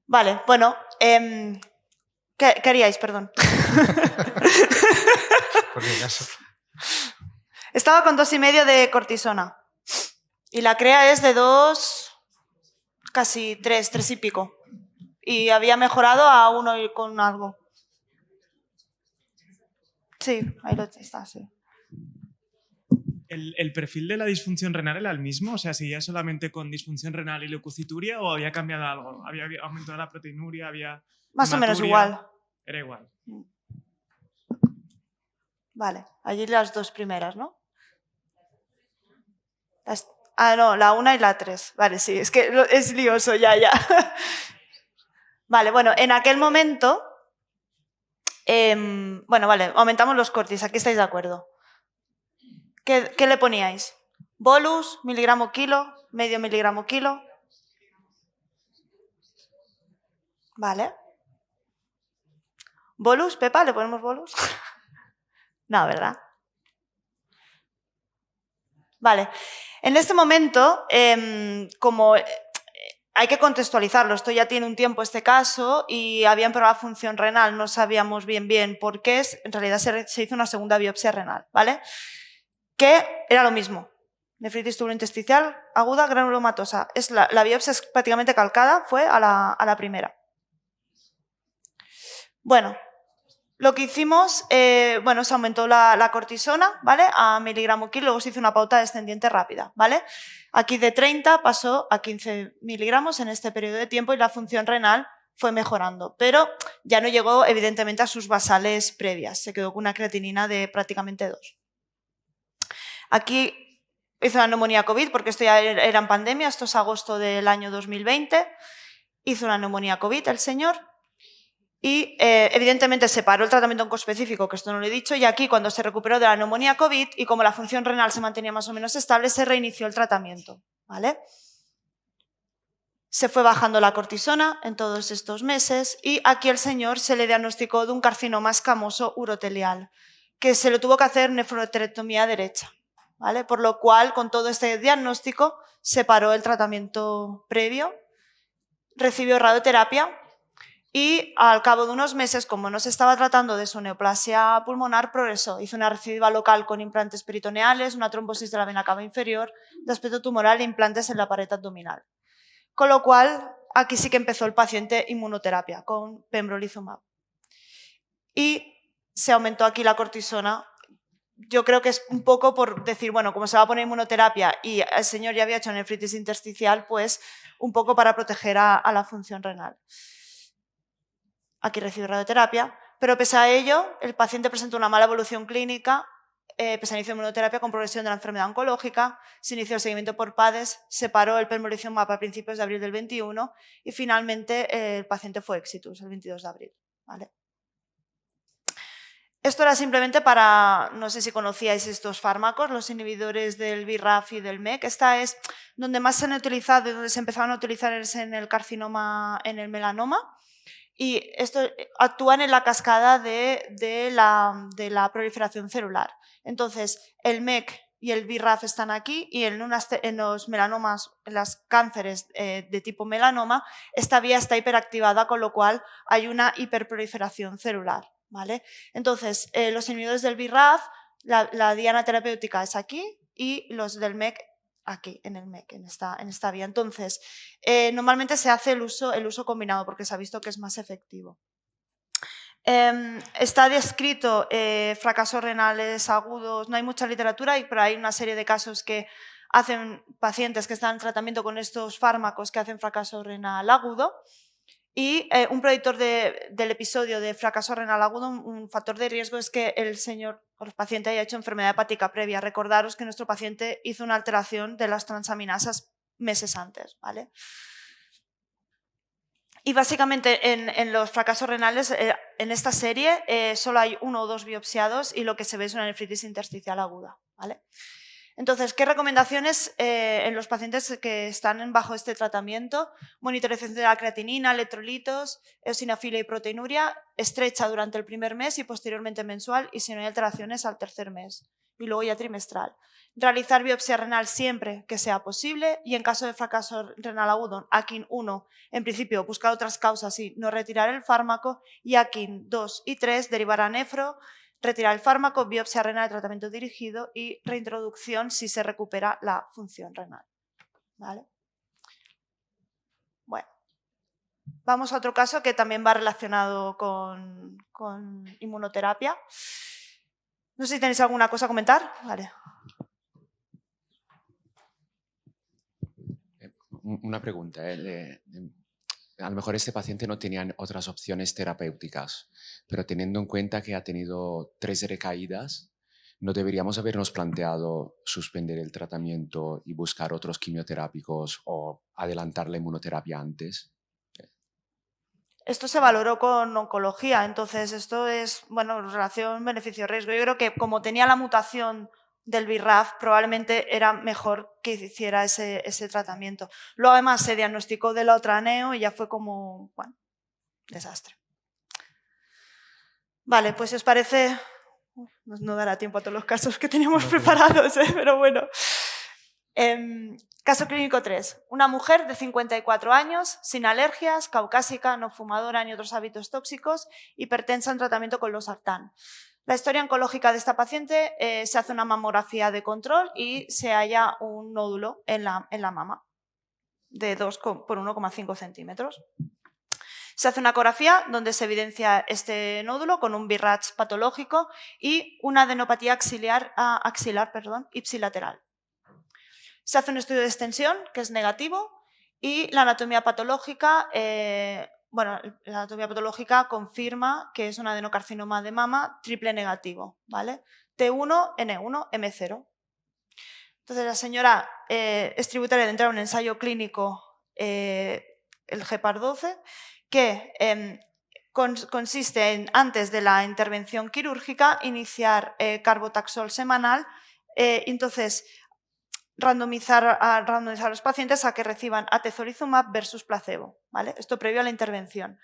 Vale, bueno. ¿Qué haríais? Perdón. Por si acaso. Estaba con 2,5 de cortisona. Y la CREA es de 2, casi 3 y pico. Y había mejorado a 1 con algo. Sí, ahí lo está, sí. ¿El perfil de la disfunción renal era el mismo? O sea, ¿seguía solamente con disfunción renal y leucocituria o había cambiado algo? ¿Había aumentado la proteinuria? ¿Había Más o menos hematuria? igual. Era igual. Vale, allí las 2 primeras, ¿no? No, la 1 y la 3. Vale, sí, es que es lioso, ya. Vale, bueno, en aquel momento... bueno, vale, aumentamos los cortis, aquí estáis de acuerdo. ¿Qué le poníais? ¿Bolus, miligramo kilo, medio miligramo kilo? Vale. ¿Bolus, Pepa? ¿Le ponemos bolus? No, ¿verdad? Vale. En este momento, como hay que contextualizarlo, esto ya tiene un tiempo este caso y habían probado función renal, no sabíamos bien por qué, en realidad se hizo una segunda biopsia renal, ¿vale? Que era lo mismo, nefritis tubulointersticial aguda granulomatosa. La biopsia es prácticamente calcada, fue a la primera. Bueno, lo que hicimos, se aumentó la cortisona, ¿vale? A miligramo kilo, luego se hizo una pauta descendiente rápida, ¿vale? Aquí de 30 pasó a 15 miligramos en este periodo de tiempo y la función renal fue mejorando, pero ya no llegó evidentemente a sus basales previas, se quedó con una creatinina de prácticamente 2. Aquí hizo una neumonía COVID, porque esto ya era en pandemia, esto es agosto del año 2020, hizo una neumonía COVID el señor y evidentemente se paró el tratamiento oncoespecífico, que esto no lo he dicho, y aquí cuando se recuperó de la neumonía COVID y como la función renal se mantenía más o menos estable, se reinició el tratamiento, ¿vale? Se fue bajando la cortisona en todos estos meses y aquí el señor se le diagnosticó de un carcinoma escamoso urotelial, que se lo tuvo que hacer nefroterectomía derecha, ¿vale? Por lo cual, con todo este diagnóstico, se paró el tratamiento previo, recibió radioterapia y al cabo de unos meses, como no se estaba tratando de su neoplasia pulmonar, progresó. Hizo una recidiva local con implantes peritoneales, una trombosis de la vena cava inferior, de aspecto tumoral e implantes en la pared abdominal. Con lo cual, aquí sí que empezó el paciente inmunoterapia con pembrolizumab. Y se aumentó aquí la cortisona yo creo que es un poco por decir, bueno, como se va a poner inmunoterapia y el señor ya había hecho nefritis intersticial, pues un poco para proteger a la función renal. Aquí recibe radioterapia, pero pese a ello, el paciente presentó una mala evolución clínica, pese al inicio de inmunoterapia con progresión de la enfermedad oncológica, se inició el seguimiento por PADES, se paró el pembrolizumab a principios de abril del 21 y finalmente el paciente fue exitus el 22 de abril. ¿Vale? Esto era simplemente para, no sé si conocíais estos fármacos, los inhibidores del BRAF y del MEK. Esta es donde más se han utilizado, donde se empezaron a utilizar es en el carcinoma, en el melanoma. Y esto actúan en la cascada de la proliferación celular. Entonces, el MEK y el BRAF están aquí y en los melanomas, en los cánceres de tipo melanoma, esta vía está hiperactivada, con lo cual hay una hiperproliferación celular. ¿Vale? Entonces, los inhibidores del BRAF, la diana terapéutica es aquí y los del MEK aquí, en el MEK, en esta vía. Entonces, normalmente se hace el uso combinado porque se ha visto que es más efectivo. Está descrito fracasos renales agudos, no hay mucha literatura, pero hay una serie de casos que hacen pacientes que están en tratamiento con estos fármacos que hacen fracaso renal agudo. Y un predictor del episodio de fracaso renal agudo, un factor de riesgo es que el paciente haya hecho enfermedad hepática previa. Recordaros que nuestro paciente hizo una alteración de las transaminasas meses antes. ¿Vale? Y básicamente en los fracasos renales, en esta serie, solo hay 1 o 2 biopsiados y lo que se ve es una nefritis intersticial aguda. ¿Vale? Entonces, ¿qué recomendaciones en los pacientes que están bajo este tratamiento? Monitorización de la creatinina, electrolitos, eosinofilia y proteinuria, estrecha durante el primer mes y posteriormente mensual, y si no hay alteraciones al tercer mes, y luego ya trimestral. Realizar biopsia renal siempre que sea posible y en caso de fracaso renal agudo, AKIN 1, en principio buscar otras causas y no retirar el fármaco, y AKIN 2 y 3 derivar a nefro, retirar el fármaco, biopsia renal, tratamiento dirigido y reintroducción si se recupera la función renal. ¿Vale? Bueno, vamos a otro caso que también va relacionado con inmunoterapia. No sé si tenéis alguna cosa a comentar. Vale. Una pregunta. A lo mejor este paciente no tenía otras opciones terapéuticas, pero teniendo en cuenta que ha tenido 3 recaídas, ¿no deberíamos habernos planteado suspender el tratamiento y buscar otros quimioterápicos o adelantar la inmunoterapia antes? Esto se valoró con oncología, entonces esto es, bueno, relación beneficio-riesgo. Yo creo que como tenía la mutación del BRAF, probablemente era mejor que hiciera ese tratamiento. Luego además se diagnosticó de la otra neo y ya fue como, bueno, desastre. Vale, pues si os parece, no dará tiempo a todos los casos que teníamos preparados, pero bueno. Caso clínico 3. Una mujer de 54 años, sin alergias, caucásica, no fumadora ni otros hábitos tóxicos, hipertensa en tratamiento con losartán. La historia oncológica de esta paciente, se hace una mamografía de control y se halla un nódulo en la mama de 2 por 1,5 centímetros. Se hace una ecografía donde se evidencia este nódulo con un BRAF patológico y una adenopatía axilar ipsilateral. Se hace un estudio de extensión que es negativo y la anatomía patológica, la anatomía patológica confirma que es un adenocarcinoma de mama triple negativo, ¿vale? T1, N1, M0. Entonces la señora es tributaria de entrar a un ensayo clínico, el GEPAR-12, que consiste en, antes de la intervención quirúrgica, iniciar carbotaxol semanal, entonces randomizar a los pacientes a que reciban atezolizumab versus placebo, ¿vale? Esto previo a la intervención.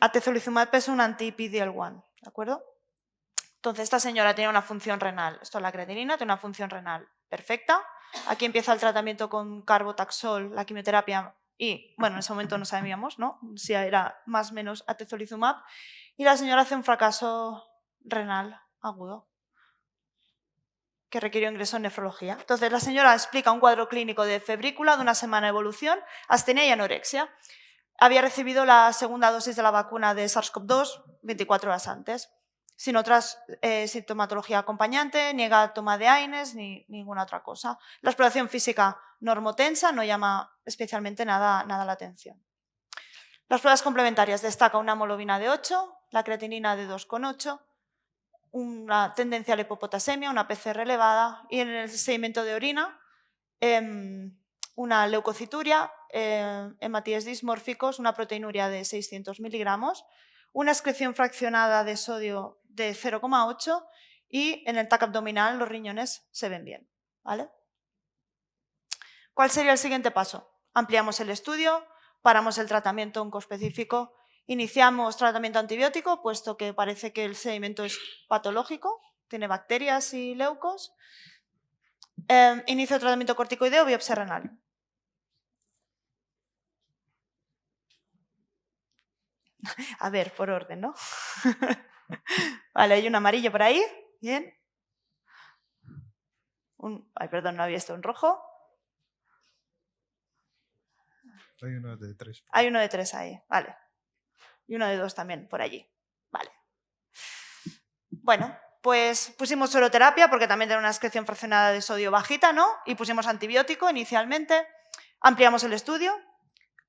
Atezolizumab es un anti-PD-L1, ¿de acuerdo? Entonces esta señora tiene una función renal, esto es la creatinina, tiene una función renal perfecta. Aquí empieza el tratamiento con carbotaxol, la quimioterapia, y bueno, en ese momento no sabíamos, ¿no?, si era más o menos atezolizumab, y la señora hace un fracaso renal agudo que requirió ingreso en nefrología. Entonces la señora explica un cuadro clínico de febrícula de una semana de evolución, astenia y anorexia. Había recibido la segunda dosis de la vacuna de SARS-CoV-2 24 horas antes. sin otras sintomatología acompañante, niega toma de AINES ni ninguna otra cosa. La exploración física normotensa no llama especialmente nada la atención. Las pruebas complementarias destaca una hemoglobina de 8, la creatinina de 2,8, una tendencia a la hipopotasemia, una PCR elevada y en el sedimento de orina una leucocituria, hematíes dismórficos, una proteinuria de 600 miligramos, una excreción fraccionada de sodio de 0,8 y en el TAC abdominal los riñones se ven bien. ¿Vale? ¿Cuál sería el siguiente paso? Ampliamos el estudio, paramos el tratamiento oncoespecífico, iniciamos tratamiento antibiótico, puesto que parece que el sedimento es patológico, tiene bacterias y leucos. Inicio tratamiento corticoideo, biopsia renal. A ver, por orden, ¿no? Vale, hay un amarillo por ahí. Bien. Ay, perdón, no había esto en rojo. Hay uno de 3. Hay uno de 3 ahí, vale. Y uno de 2 también, por allí. Vale. Bueno, pues pusimos sueroterapia porque también tiene una excreción fraccionada de sodio bajita, ¿no? Y pusimos antibiótico inicialmente. Ampliamos el estudio,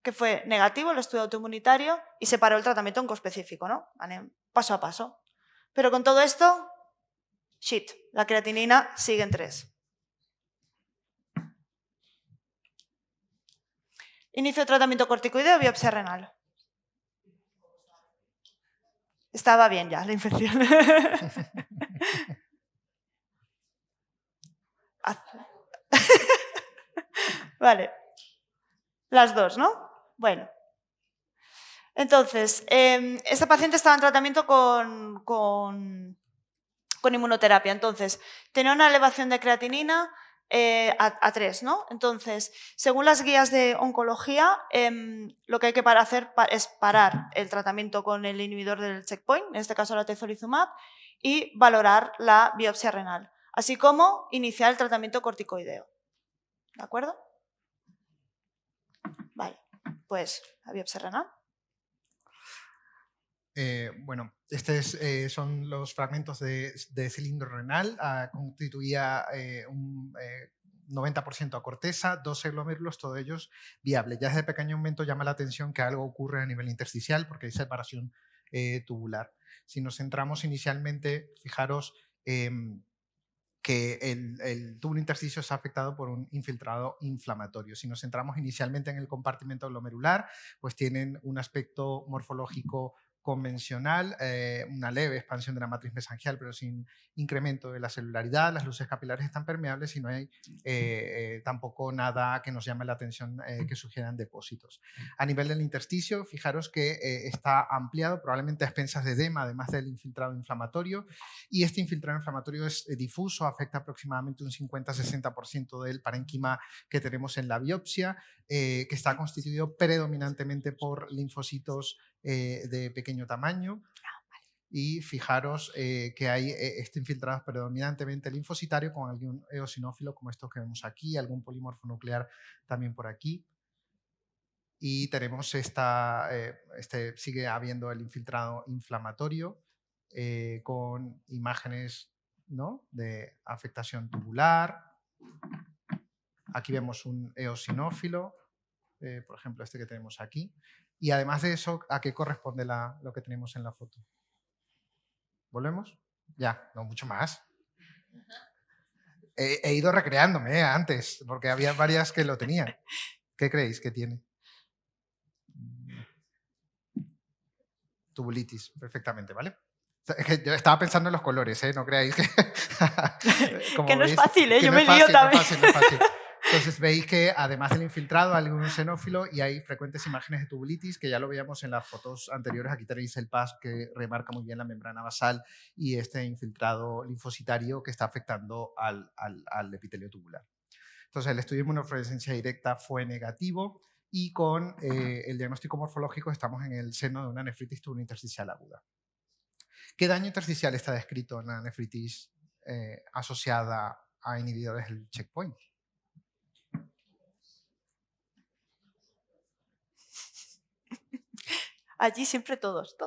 que fue negativo, el estudio autoinmunitario, y se paró el tratamiento oncoespecífico, ¿no? Vale, paso a paso. Pero con todo esto, shit, la creatinina sigue en 3. Inicio de tratamiento corticoideo, biopsia renal. Estaba bien ya la infección. Vale. Las dos, ¿no? Bueno. Entonces, esta paciente estaba en tratamiento con inmunoterapia. Entonces, tenía una elevación de creatinina a 3, ¿no? Entonces, según las guías de oncología, lo que hay que hacer es parar el tratamiento con el inhibidor del checkpoint, en este caso la atezolizumab, y valorar la biopsia renal, así como iniciar el tratamiento corticoideo. ¿De acuerdo? Vale, pues la biopsia renal. Bueno, estos son los fragmentos de cilindro renal. Constituía un 90% a corteza, 12 glomérulos, todos ellos viables. Ya desde pequeño momento llama la atención que algo ocurre a nivel intersticial porque hay separación tubular. Si nos centramos inicialmente, fijaros que el túbulo intersticio está afectado por un infiltrado inflamatorio. Si nos centramos inicialmente en el compartimento glomerular, pues tienen un aspecto morfológico convencional, una leve expansión de la matriz mesangial, pero sin incremento de la celularidad, las luces capilares están permeables y no hay tampoco nada que nos llame la atención que sugieran depósitos. A nivel del intersticio, fijaros que está ampliado, probablemente a expensas de edema, además del infiltrado inflamatorio, y este infiltrado inflamatorio es difuso, afecta aproximadamente un 50-60% del parénquima que tenemos en la biopsia, que está constituido predominantemente por linfocitos de pequeño tamaño. Y fijaros que hay este infiltrado predominantemente linfocitario con algún eosinófilo como estos que vemos aquí, algún polimorfo nuclear también por aquí. Y tenemos sigue habiendo el infiltrado inflamatorio con imágenes, ¿no?, de afectación tubular. Aquí vemos un eosinófilo, por ejemplo este que tenemos aquí. Y además de eso, ¿a qué corresponde lo que tenemos en la foto? ¿Volvemos? Ya, no mucho más. He ido recreándome antes, porque había varias que lo tenían. ¿Qué creéis que tiene? Tubulitis, perfectamente, ¿vale? Yo estaba pensando en los colores, no creáis que... que no es fácil, yo me lío también. No es fácil. Entonces veis que además del infiltrado hay un xenófilo y hay frecuentes imágenes de tubulitis, que ya lo veíamos en las fotos anteriores. Aquí tenéis el PAS que remarca muy bien la membrana basal y este infiltrado linfocitario que está afectando al epitelio tubular. Entonces el estudio de inmunofluorescencia directa fue negativo y con el diagnóstico morfológico estamos en el seno de una nefritis tubulointersticial aguda. ¿Qué daño intersticial está descrito en la nefritis asociada a inhibidores del checkpoint? Allí siempre todos.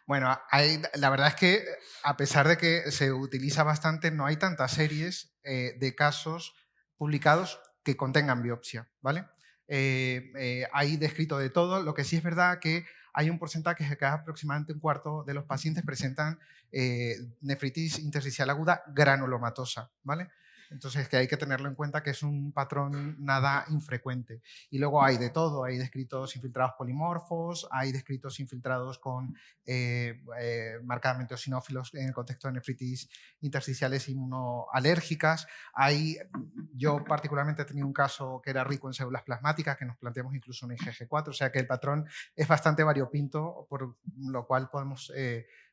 Bueno, la verdad es que a pesar de que se utiliza bastante, no hay tantas series de casos publicados que contengan biopsia, ¿vale? Hay descrito de todo. Lo que sí es verdad que hay un porcentaje que aproximadamente un cuarto de los pacientes presentan nefritis intersticial aguda granulomatosa, ¿vale? Entonces, que hay que tenerlo en cuenta que es un patrón nada infrecuente. Y luego hay de todo, hay descritos infiltrados polimorfos, hay descritos infiltrados con marcadamente eosinófilos en el contexto de nefritis intersticiales inmunoalérgicas. Yo particularmente he tenido un caso que era rico en células plasmáticas, que nos planteamos incluso un IgG4, o sea que el patrón es bastante variopinto, por lo cual podemos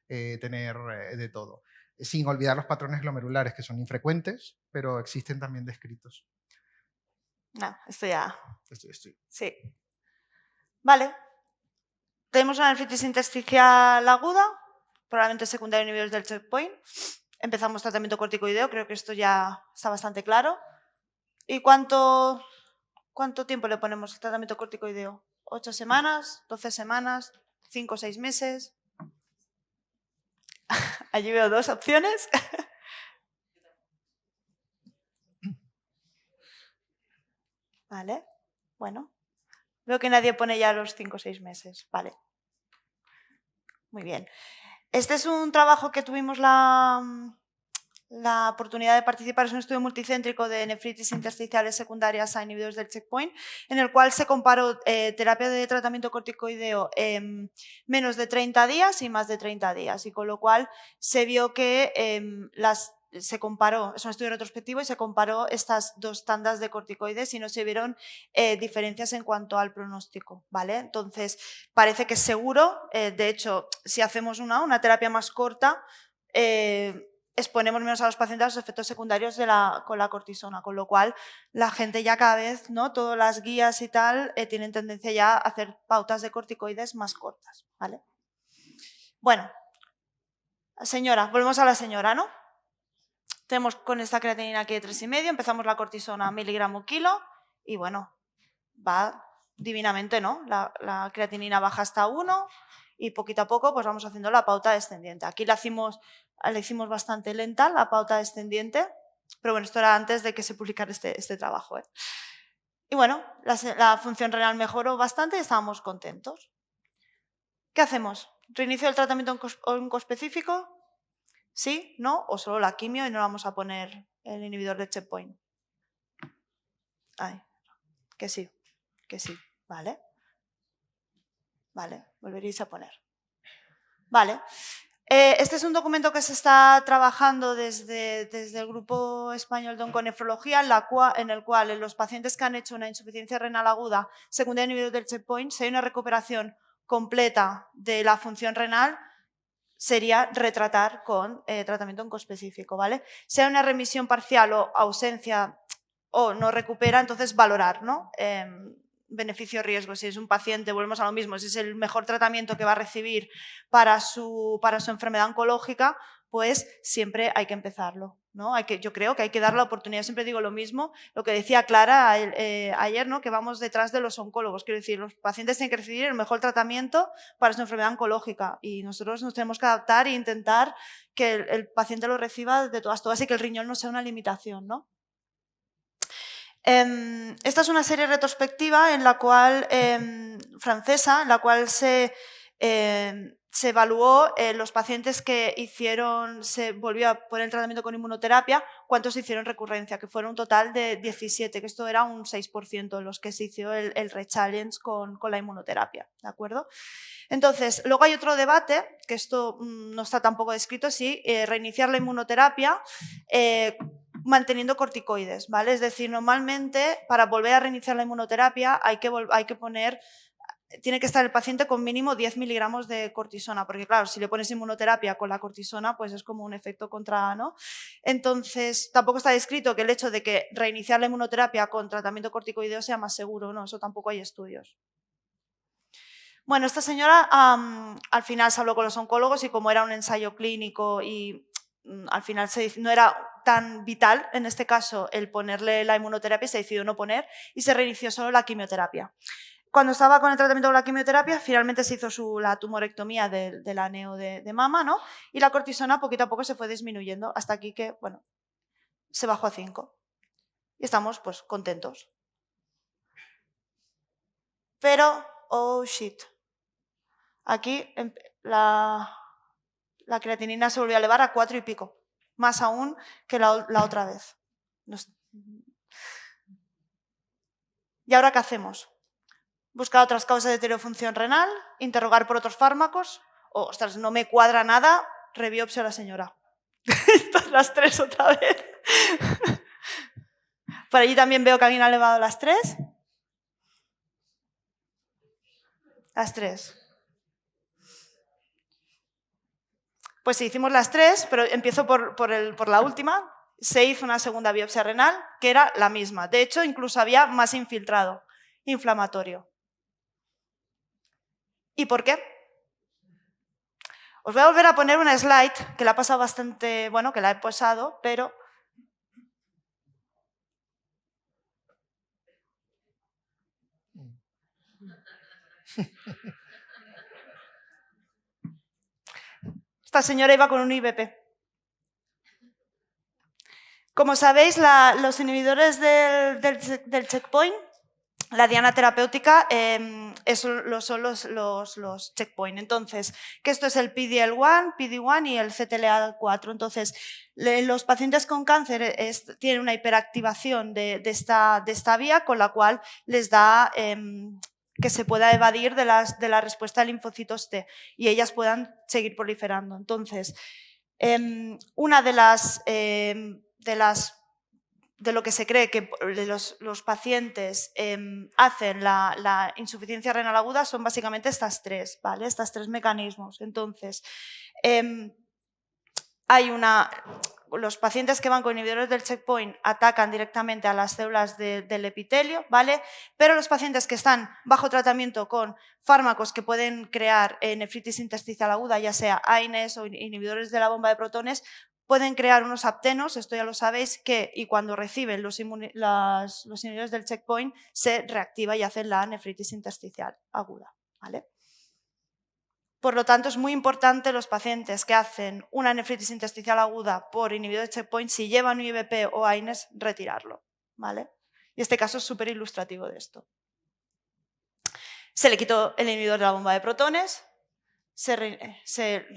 tener de todo. Sin olvidar los patrones glomerulares, que son infrecuentes, pero existen también descritos. No, esto ya... Estoy. Sí. Vale. Tenemos una nefritis intersticial aguda, probablemente secundaria a inhibidores del checkpoint. Empezamos tratamiento corticoideo, creo que esto ya está bastante claro. ¿Y cuánto tiempo le ponemos al tratamiento corticoideo? ¿8 semanas? ¿12 semanas? ¿5 o 6 meses? Allí veo 2 opciones. Vale, bueno. Veo que nadie pone ya los 5 o 6 meses. Vale. Muy bien. Este es un trabajo que tuvimos la oportunidad de participar. Es un estudio multicéntrico de nefritis intersticiales secundarias a inhibidores del checkpoint, en el cual se comparó terapia de tratamiento corticoideo en menos de 30 días y más de 30 días, y con lo cual se vio que se comparó, es un estudio retrospectivo, y se comparó estas 2 tandas de corticoides y no se vieron diferencias en cuanto al pronóstico, ¿vale? Entonces, parece que es seguro. De hecho, si hacemos una terapia más corta, exponemos menos a los pacientes a los efectos secundarios con la cortisona, con lo cual la gente ya cada vez, ¿no? Todas las guías y tal tienen tendencia ya a hacer pautas de corticoides más cortas, ¿vale? Bueno, señora, volvemos a la señora, ¿no? Tenemos con esta creatinina aquí de 3,5, empezamos la cortisona miligramo kilo y bueno, va divinamente, ¿no? La creatinina baja hasta 1 y poquito a poco pues vamos haciendo la pauta descendiente. Aquí la hicimos bastante lenta, la pauta descendiente, pero bueno, esto era antes de que se publicara este trabajo, ¿eh? Y bueno, la función renal mejoró bastante y estábamos contentos. ¿Qué hacemos? ¿Reinicio el tratamiento oncoespecífico? ¿Sí? ¿No? ¿O solo la quimio y no vamos a poner el inhibidor de checkpoint? Ay, que sí, ¿vale? Vale, volveréis a poner. Vale. Este es un documento que se está trabajando desde el Grupo Español de Onconefrología, en el cual en los pacientes que han hecho una insuficiencia renal aguda secundaria a inhibidor del checkpoint, si hay una recuperación completa de la función renal, sería retratar con tratamiento oncoespecífico, ¿vale? Si hay una remisión parcial o ausencia o no recupera, entonces valorar, ¿no? Beneficio-riesgo. Si es un paciente, volvemos a lo mismo, si es el mejor tratamiento que va a recibir para su enfermedad oncológica, pues siempre hay que empezarlo, ¿no? Yo creo que hay que dar la oportunidad. Siempre digo lo mismo, lo que decía Clara ayer, ¿no? Que vamos detrás de los oncólogos. Quiero decir, los pacientes tienen que recibir el mejor tratamiento para su enfermedad oncológica y nosotros nos tenemos que adaptar e intentar que el paciente lo reciba de todas y que el riñón no sea una limitación, ¿no? Esta es una serie retrospectiva en la cual, francesa, en la cual se evaluó los pacientes que se volvió a poner el tratamiento con inmunoterapia, cuántos hicieron recurrencia, que fueron un total de 17, que esto era un 6% de los que se hizo el rechallenge con la inmunoterapia, ¿de acuerdo? Entonces, luego hay otro debate, que esto no está tampoco descrito, si reiniciar la inmunoterapia manteniendo corticoides, ¿vale? Es decir, normalmente para volver a reiniciar la inmunoterapia hay que poner, tiene que estar el paciente con mínimo 10 miligramos de cortisona, porque claro, si le pones inmunoterapia con la cortisona, pues es como un efecto contra, ¿no? Entonces, tampoco está descrito que el hecho de que reiniciar la inmunoterapia con tratamiento corticoideo sea más seguro, ¿no? Eso tampoco hay estudios. Bueno, esta señora al final se habló con los oncólogos y como era un ensayo clínico y al final no era tan vital, en este caso, el ponerle la inmunoterapia, se decidió no poner y se reinició solo la quimioterapia. Cuando estaba con el tratamiento con la quimioterapia, finalmente se hizo la tumorectomía de la neo de mama, ¿no? Y la cortisona poquito a poco se fue disminuyendo hasta aquí que, bueno, se bajó a 5. Y estamos, pues, contentos. Pero, oh shit, aquí la creatinina se volvió a elevar a 4 y pico, más aún que la otra vez. ¿Y ahora qué hacemos? Buscar otras causas de heterofunción renal, interrogar por otros fármacos, ostras, no me cuadra nada, rebiopsia a la señora. Las 3 otra vez. Por allí también veo que alguien ha elevado las 3. Las 3. Pues sí, hicimos las 3, pero empiezo por la última. Se hizo una segunda biopsia renal, que era la misma. De hecho, incluso había más infiltrado, inflamatorio. ¿Y por qué? Os voy a volver a poner una slide, que la ha pasado bastante, bueno, que la he posado, pero... Esta señora iba con un IBP. Como sabéis, los inhibidores del checkpoint, la diana terapéutica, son los checkpoint. Entonces, que esto es el PD-L1, PD-1 y el CTLA4. Entonces, los pacientes con cáncer tienen una hiperactivación de esta vía, con la cual les da que se pueda evadir de la respuesta de linfocitos T y ellas puedan seguir proliferando. Entonces, una de lo que se cree que los pacientes hacen la insuficiencia renal aguda son básicamente estas 3, ¿vale? Estas 3 mecanismos. Entonces, los pacientes que van con inhibidores del checkpoint atacan directamente a las células del epitelio, ¿vale? Pero los pacientes que están bajo tratamiento con fármacos que pueden crear nefritis intersticial aguda, ya sea AINES o inhibidores de la bomba de protones, pueden crear unos aptenos, esto ya lo sabéis, y cuando reciben los inhibidores del checkpoint se reactiva y hacen la nefritis intersticial aguda, ¿vale? Por lo tanto, es muy importante los pacientes que hacen una nefritis intersticial aguda por inhibidor de checkpoint, si llevan un IBP o AINES, retirarlo, ¿vale? Y este caso es súper ilustrativo de esto. Se le quitó el inhibidor de la bomba de protones, se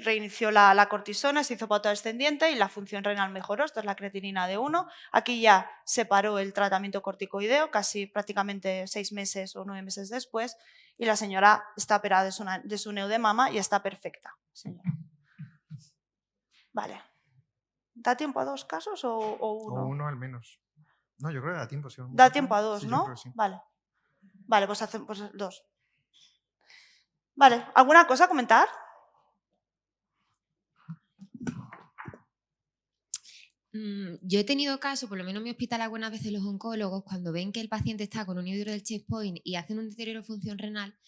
reinició la cortisona, se hizo pauta descendiente y la función renal mejoró. Esta es la creatinina de 1. Aquí ya se paró el tratamiento corticoideo, casi prácticamente 6 meses o 9 meses después, y la señora está operada de su neo de mama y está perfecta. Señora. Vale. ¿Da tiempo a 2 casos o 1? O 1 al menos. No, yo creo que da tiempo. Sí, da tiempo a 2, sí, ¿no? Yo creo que sí. Vale. Vale, pues hacemos 2. Vale, ¿alguna cosa a comentar? Yo he tenido casos, por lo menos en mi hospital algunas veces los oncólogos, cuando ven que el paciente está con un inhibidor del checkpoint y hacen un deterioro de función renal,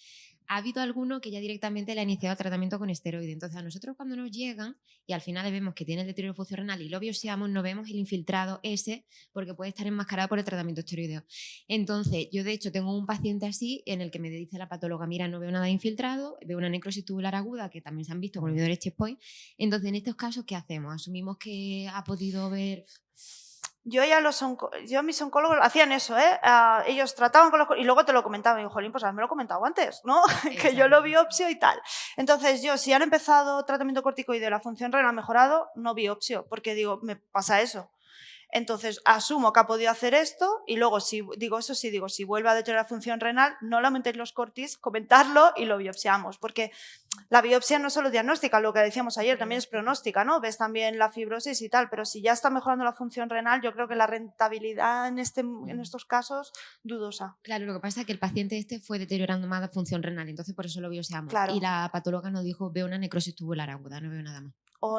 ha habido alguno que ya directamente le ha iniciado tratamiento con esteroide. Entonces a nosotros cuando nos llegan y al final vemos que tiene el deterioro de función renal y lo biopsiamos, no vemos el infiltrado ese porque puede estar enmascarado por el tratamiento esteroideo. Entonces yo de hecho tengo un paciente así en el que me dice la patóloga, mira, no veo nada infiltrado, veo una necrosis tubular aguda que también se han visto con inhibidores checkpoint. Entonces en estos casos, ¿qué hacemos? Asumimos que ha podido ver... Yo mis oncólogos hacían eso, ¿eh? Ellos trataban con los... Y luego te lo comentaban. Y digo, jolín, pues me lo he comentado antes, ¿no? Que yo lo biopsio y tal. Entonces yo, si han empezado tratamiento corticoide, la función renal ha mejorado, no biopsio, porque digo, me pasa eso. Entonces asumo que ha podido hacer esto y luego si vuelve a deteriorar la función renal, no le aumentéis los cortis, comentarlo y lo biopsiamos, porque la biopsia no es solo diagnóstica, lo que decíamos ayer, también es pronóstica, ¿no? Ves también la fibrosis y tal, pero si ya está mejorando la función renal, yo creo que la rentabilidad en estos casos, dudosa. Claro, lo que pasa es que el paciente fue deteriorando más la función renal, entonces por eso lo biopsiamos. Claro. Y la patóloga nos dijo, veo una necrosis tubular aguda, no veo nada más.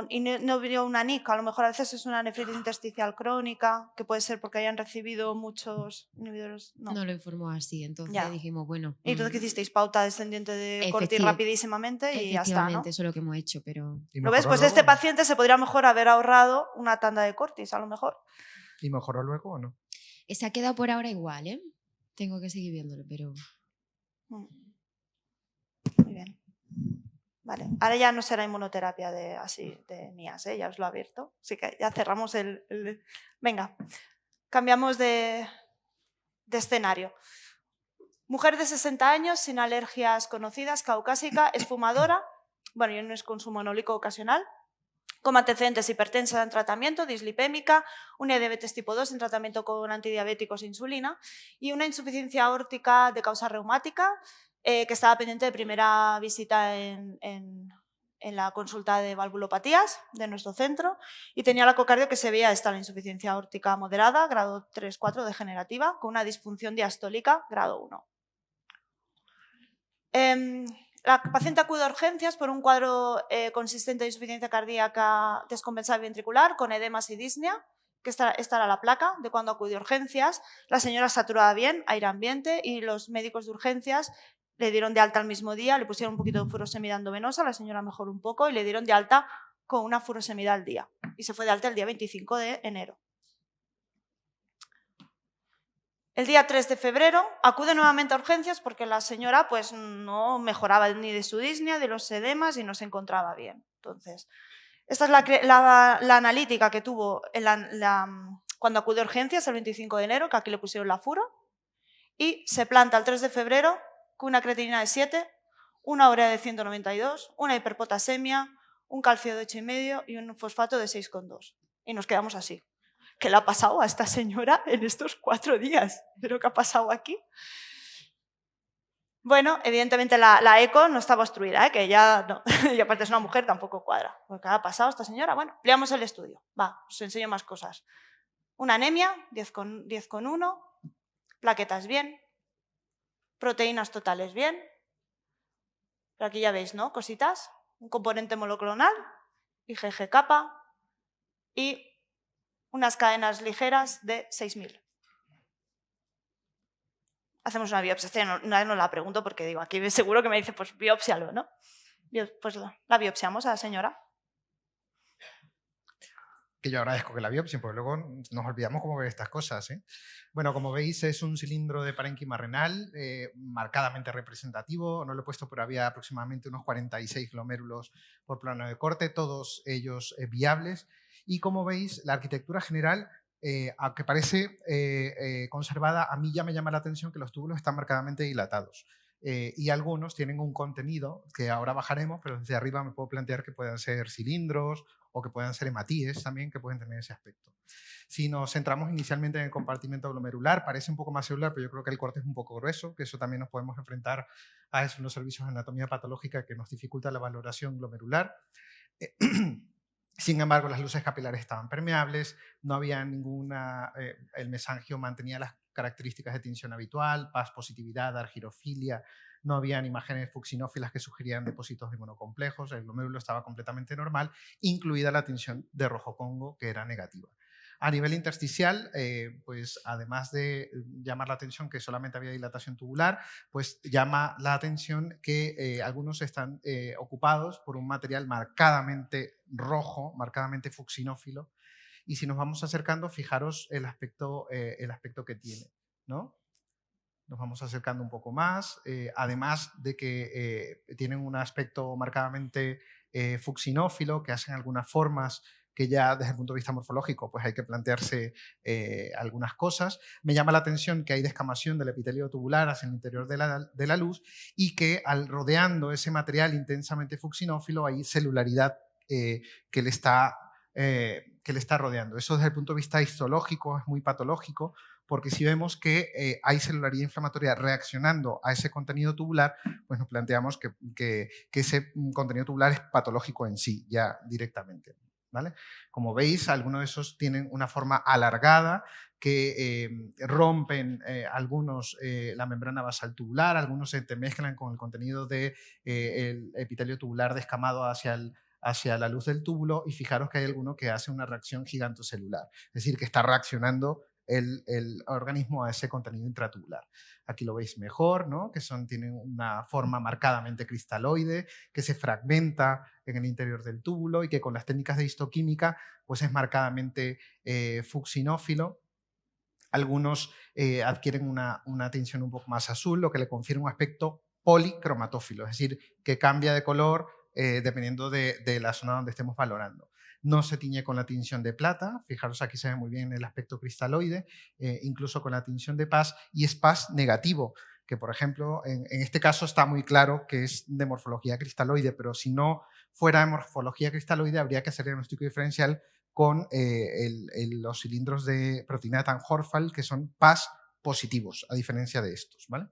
Y no vio una NIC, a lo mejor a veces es una nefritis intersticial crónica, que puede ser porque hayan recibido muchos inhibidores. No lo informó así, entonces dijimos, bueno... Y entonces que hicisteis pauta descendiente de cortis rapidísimamente y ya está, ¿no? Efectivamente, eso es lo que hemos hecho, pero... ¿Lo ves? Pues este paciente se podría mejor haber ahorrado una tanda de cortis, a lo mejor. ¿Y mejoró luego o no? Se ha quedado por ahora igual, ¿eh? Tengo que seguir viéndolo, pero... Muy bien. Vale. Ahora ya no será inmunoterapia de mías, ya os lo he abierto. Así que ya cerramos Venga, cambiamos de escenario. Mujer de 60 años, sin alergias conocidas, caucásica, es fumadora, bueno, y no es consumo enólico ocasional, con antecedentes hipertensa en tratamiento, dislipémica, una diabetes tipo 2 en tratamiento con antidiabéticos e insulina y una insuficiencia aórtica de causa reumática que estaba pendiente de primera visita en la consulta de valvulopatías de nuestro centro y tenía la ecocardio que se veía la insuficiencia aórtica moderada, grado 3-4 degenerativa, con una disfunción diastólica, grado 1. La paciente acude a urgencias por un cuadro consistente de insuficiencia cardíaca descompensada ventricular con edemas y disnea, que esta era la placa de cuando acudió a urgencias. La señora saturaba bien, aire ambiente, y los médicos de urgencias le dieron de alta al mismo día, le pusieron un poquito de furosemida endovenosa, la señora mejoró un poco y le dieron de alta con una furosemida al día. Y se fue de alta el día 25 de enero. El día 3 de febrero acude nuevamente a urgencias porque la señora pues, no mejoraba ni de su disnea, de los edemas y no se encontraba bien. Entonces, esta es la analítica que tuvo cuando acudió a urgencias el 25 de enero, que aquí le pusieron la furo, y se planta el 3 de febrero con una creatinina de 7, una urea de 192, una hiperpotasemia, un calcio de 8,5 y un fosfato de 6,2. Y nos quedamos así. ¿Qué le ha pasado a esta señora en estos 4 días? ¿Pero qué ha pasado aquí? Bueno, evidentemente la eco no estaba obstruida, que ya no. Y aparte es una mujer, tampoco cuadra. ¿Qué ha pasado a esta señora? Bueno, ampliamos el estudio. Va, os enseño más cosas. Una anemia, 10,1, plaquetas bien, proteínas totales bien. Pero aquí ya veis, ¿no? Cositas. Un componente monoclonal, IgG kappa y unas cadenas ligeras de 6.000. Hacemos una biopsia. No la pregunto porque digo, aquí seguro que me dice, pues biopsialo, ¿no? Pues la biopsiamos a la señora. Que yo agradezco que la biopsien, porque luego nos olvidamos cómo ver estas cosas. Bueno, como veis, es un cilindro de parénquima renal marcadamente representativo. No lo he puesto, pero había aproximadamente unos 46 glomérulos por plano de corte, todos ellos viables. Y como veis, la arquitectura general, aunque parece conservada, a mí ya me llama la atención que los túbulos están marcadamente dilatados. Y algunos tienen un contenido que ahora bajaremos, pero desde arriba me puedo plantear que puedan ser cilindros o que puedan ser hematíes también, que pueden tener ese aspecto. Si nos centramos inicialmente en el compartimento glomerular, parece un poco más celular, pero yo creo que el corte es un poco grueso, que eso también nos podemos enfrentar a eso en los servicios de anatomía patológica, que nos dificulta la valoración glomerular. Sin embargo, las luces capilares estaban permeables, no había ninguna... el mesangio mantenía las características de tinción habitual, paz, positividad, argirofilia, no habían imágenes fucsinófilas que sugerían depósitos de monocomplejos, el glomérulo estaba completamente normal, incluida la tinción de rojo congo, que era negativa. A nivel intersticial, pues además de llamar la atención que solamente había dilatación tubular, pues llama la atención que algunos están ocupados por un material marcadamente rojo, marcadamente fucsinófilo, y si nos vamos acercando, fijaros el aspecto que tiene, ¿no? Nos vamos acercando un poco más, además de que tienen un aspecto marcadamente fucsinófilo, que hacen algunas formas que ya desde el punto de vista morfológico pues hay que plantearse algunas cosas. Me llama la atención que hay descamación del epitelio tubular hacia el interior de la luz y que rodeando ese material intensamente fucsinófilo hay celularidad que le está rodeando. Eso desde el punto de vista histológico es muy patológico, porque si vemos que hay celularidad inflamatoria reaccionando a ese contenido tubular, pues nos planteamos que ese contenido tubular es patológico en sí, ya directamente, ¿vale? Como veis, algunos de esos tienen una forma alargada, que rompen algunos la membrana basal tubular, algunos se entremezclan con el contenido del epitelio tubular descamado hacia la luz del túbulo, y fijaros que hay alguno que hace una reacción gigantocelular, es decir, que está reaccionando el organismo a ese contenido intratubular. Aquí lo veis mejor, ¿no? Que tienen una forma marcadamente cristaloide, que se fragmenta en el interior del túbulo y que con las técnicas de histoquímica pues es marcadamente fucsinófilo. Algunos adquieren una tinción un poco más azul, lo que le confiere un aspecto policromatófilo, es decir, que cambia de color dependiendo de la zona donde estemos valorando. No se tiñe con la tinción de plata, fijaros aquí se ve muy bien el aspecto cristaloide, incluso con la tinción de PAS, y es PAS negativo, que por ejemplo en este caso está muy claro que es de morfología cristaloide, pero si no fuera de morfología cristaloide habría que hacer el diagnóstico diferencial con los cilindros de proteína de Tan-Horfall, que son PAS positivos, a diferencia de estos, ¿vale?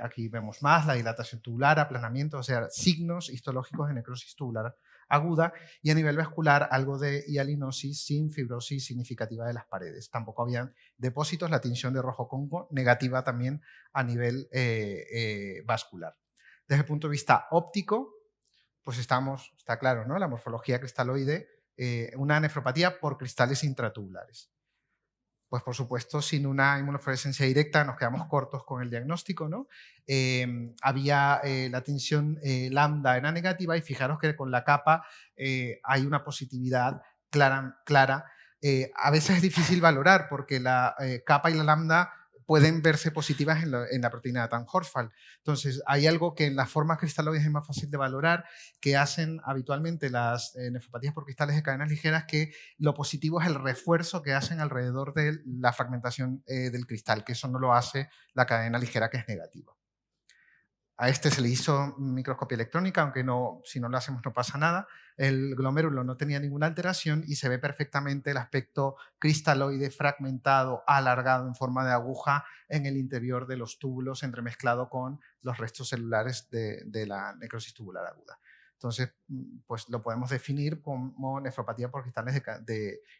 Aquí vemos más la dilatación tubular, aplanamiento, o sea, signos histológicos de necrosis tubular aguda, y a nivel vascular algo de hialinosis sin fibrosis significativa de las paredes. Tampoco había depósitos, la tinción de rojo Congo negativa también a nivel vascular. Desde el punto de vista óptico, pues está claro, ¿no? La morfología cristaloide, una nefropatía por cristales intratubulares. Pues por supuesto, sin una inmunofluorescencia directa nos quedamos cortos con el diagnóstico, ¿no? Había la tinción lambda era negativa, y fijaros que con la capa hay una positividad clara. A veces es difícil valorar porque la capa y la lambda pueden verse positivas en la proteína de Tan-Horfall. Entonces, hay algo que en las formas cristaloides es más fácil de valorar, que hacen habitualmente las nefropatías por cristales de cadenas ligeras, que lo positivo es el refuerzo que hacen alrededor de la fragmentación del cristal, que eso no lo hace la cadena ligera, que es negativa. A este se le hizo microscopía electrónica, aunque si no lo hacemos no pasa nada. El glomérulo no tenía ninguna alteración y se ve perfectamente el aspecto cristaloide fragmentado, alargado en forma de aguja en el interior de los túbulos, entremezclado con los restos celulares de la necrosis tubular aguda. Entonces, pues lo podemos definir como nefropatía por cristales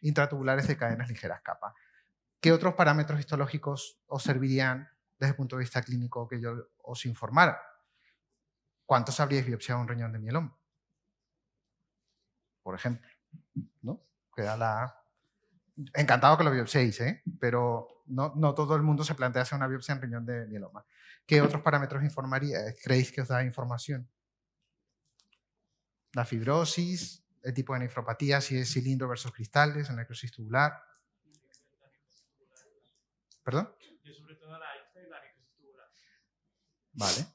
intratubulares de cadenas ligeras capa. ¿Qué otros parámetros histológicos os servirían desde el punto de vista clínico que yo os informara? ¿Cuántos habríais biopsiado un riñón de mieloma? Por ejemplo, ¿no? Encantado que lo biopsiéis, pero no todo el mundo se plantea hacer una biopsia en riñón de mieloma. ¿Qué otros parámetros creéis que os da información? La fibrosis, el tipo de nefropatía, si es cilindro versus cristales, la necrosis tubular. ¿Perdón? Yo sobre todo la icta y la necrosis tubular. Vale.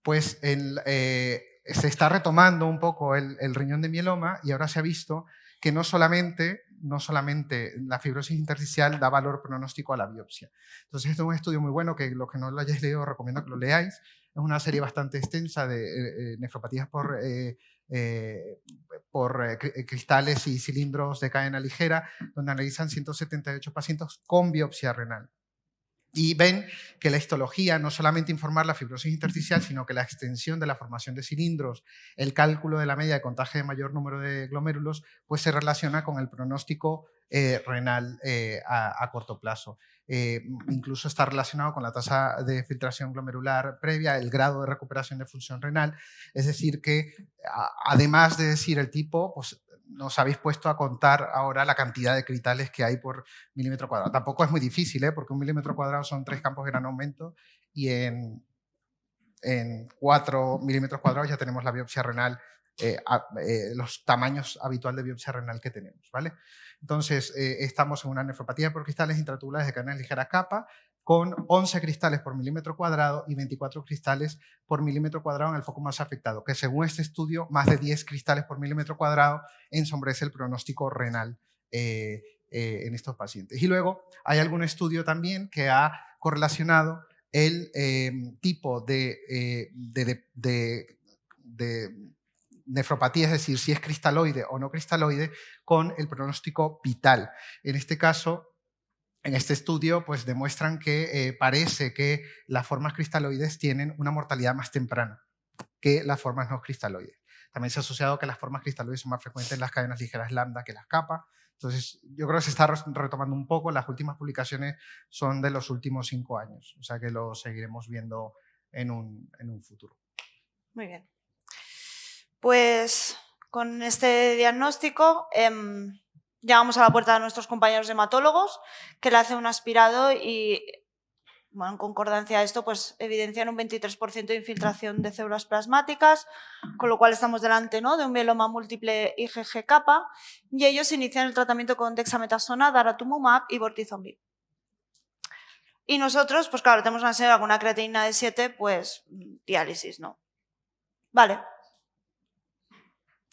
Pues se está retomando un poco el riñón de mieloma, y ahora se ha visto que no solamente la fibrosis intersticial da valor pronóstico a la biopsia. Entonces, este es un estudio muy bueno, que los que no lo hayáis leído recomiendo que lo leáis. Es una serie bastante extensa de nefropatías por cristales y cilindros de cadena ligera, donde analizan 178 pacientes con biopsia renal. Y ven que la histología, no solamente informar la fibrosis intersticial, sino que la extensión de la formación de cilindros, el cálculo de la media de contagio de mayor número de glomérulos, pues se relaciona con el pronóstico renal a corto plazo. Incluso está relacionado con la tasa de filtración glomerular previa, el grado de recuperación de función renal. Es decir, que además de decir el tipo, pues nos habéis puesto a contar ahora la cantidad de cristales que hay por milímetro cuadrado. Tampoco es muy difícil, porque un milímetro cuadrado son 3 campos de gran aumento, y en 4 milímetros cuadrados ya tenemos la biopsia renal, los tamaños habitual de biopsia renal que tenemos, ¿vale? Entonces, estamos en una nefropatía por cristales intratubulares de cadenas ligeras capa, con 11 cristales por milímetro cuadrado y 24 cristales por milímetro cuadrado en el foco más afectado, que según este estudio, más de 10 cristales por milímetro cuadrado ensombrece el pronóstico renal en estos pacientes. Y luego hay algún estudio también que ha correlacionado el tipo de nefropatía, es decir, si es cristaloide o no cristaloide, con el pronóstico vital. En este caso, en este estudio, pues demuestran que parece que las formas cristaloides tienen una mortalidad más temprana que las formas no cristaloides. También se ha asociado que las formas cristaloides son más frecuentes en las cadenas ligeras lambda que las capas. Entonces, yo creo que se está retomando un poco. Las últimas publicaciones son de los últimos 5 años, o sea que lo seguiremos viendo en un futuro. Muy bien. Pues con este diagnóstico llegamos a la puerta de nuestros compañeros hematólogos, que le hacen un aspirado y Bueno, en concordancia a esto, pues evidencian un 23% de infiltración de células plasmáticas, con lo cual estamos delante, ¿no?, de un mieloma múltiple IgG-kappa, y ellos inician el tratamiento con dexametasona, daratumumab y bortizomib. Y nosotros, pues claro, tenemos una señora con una creatinina de 7, pues diálisis, ¿no? Vale.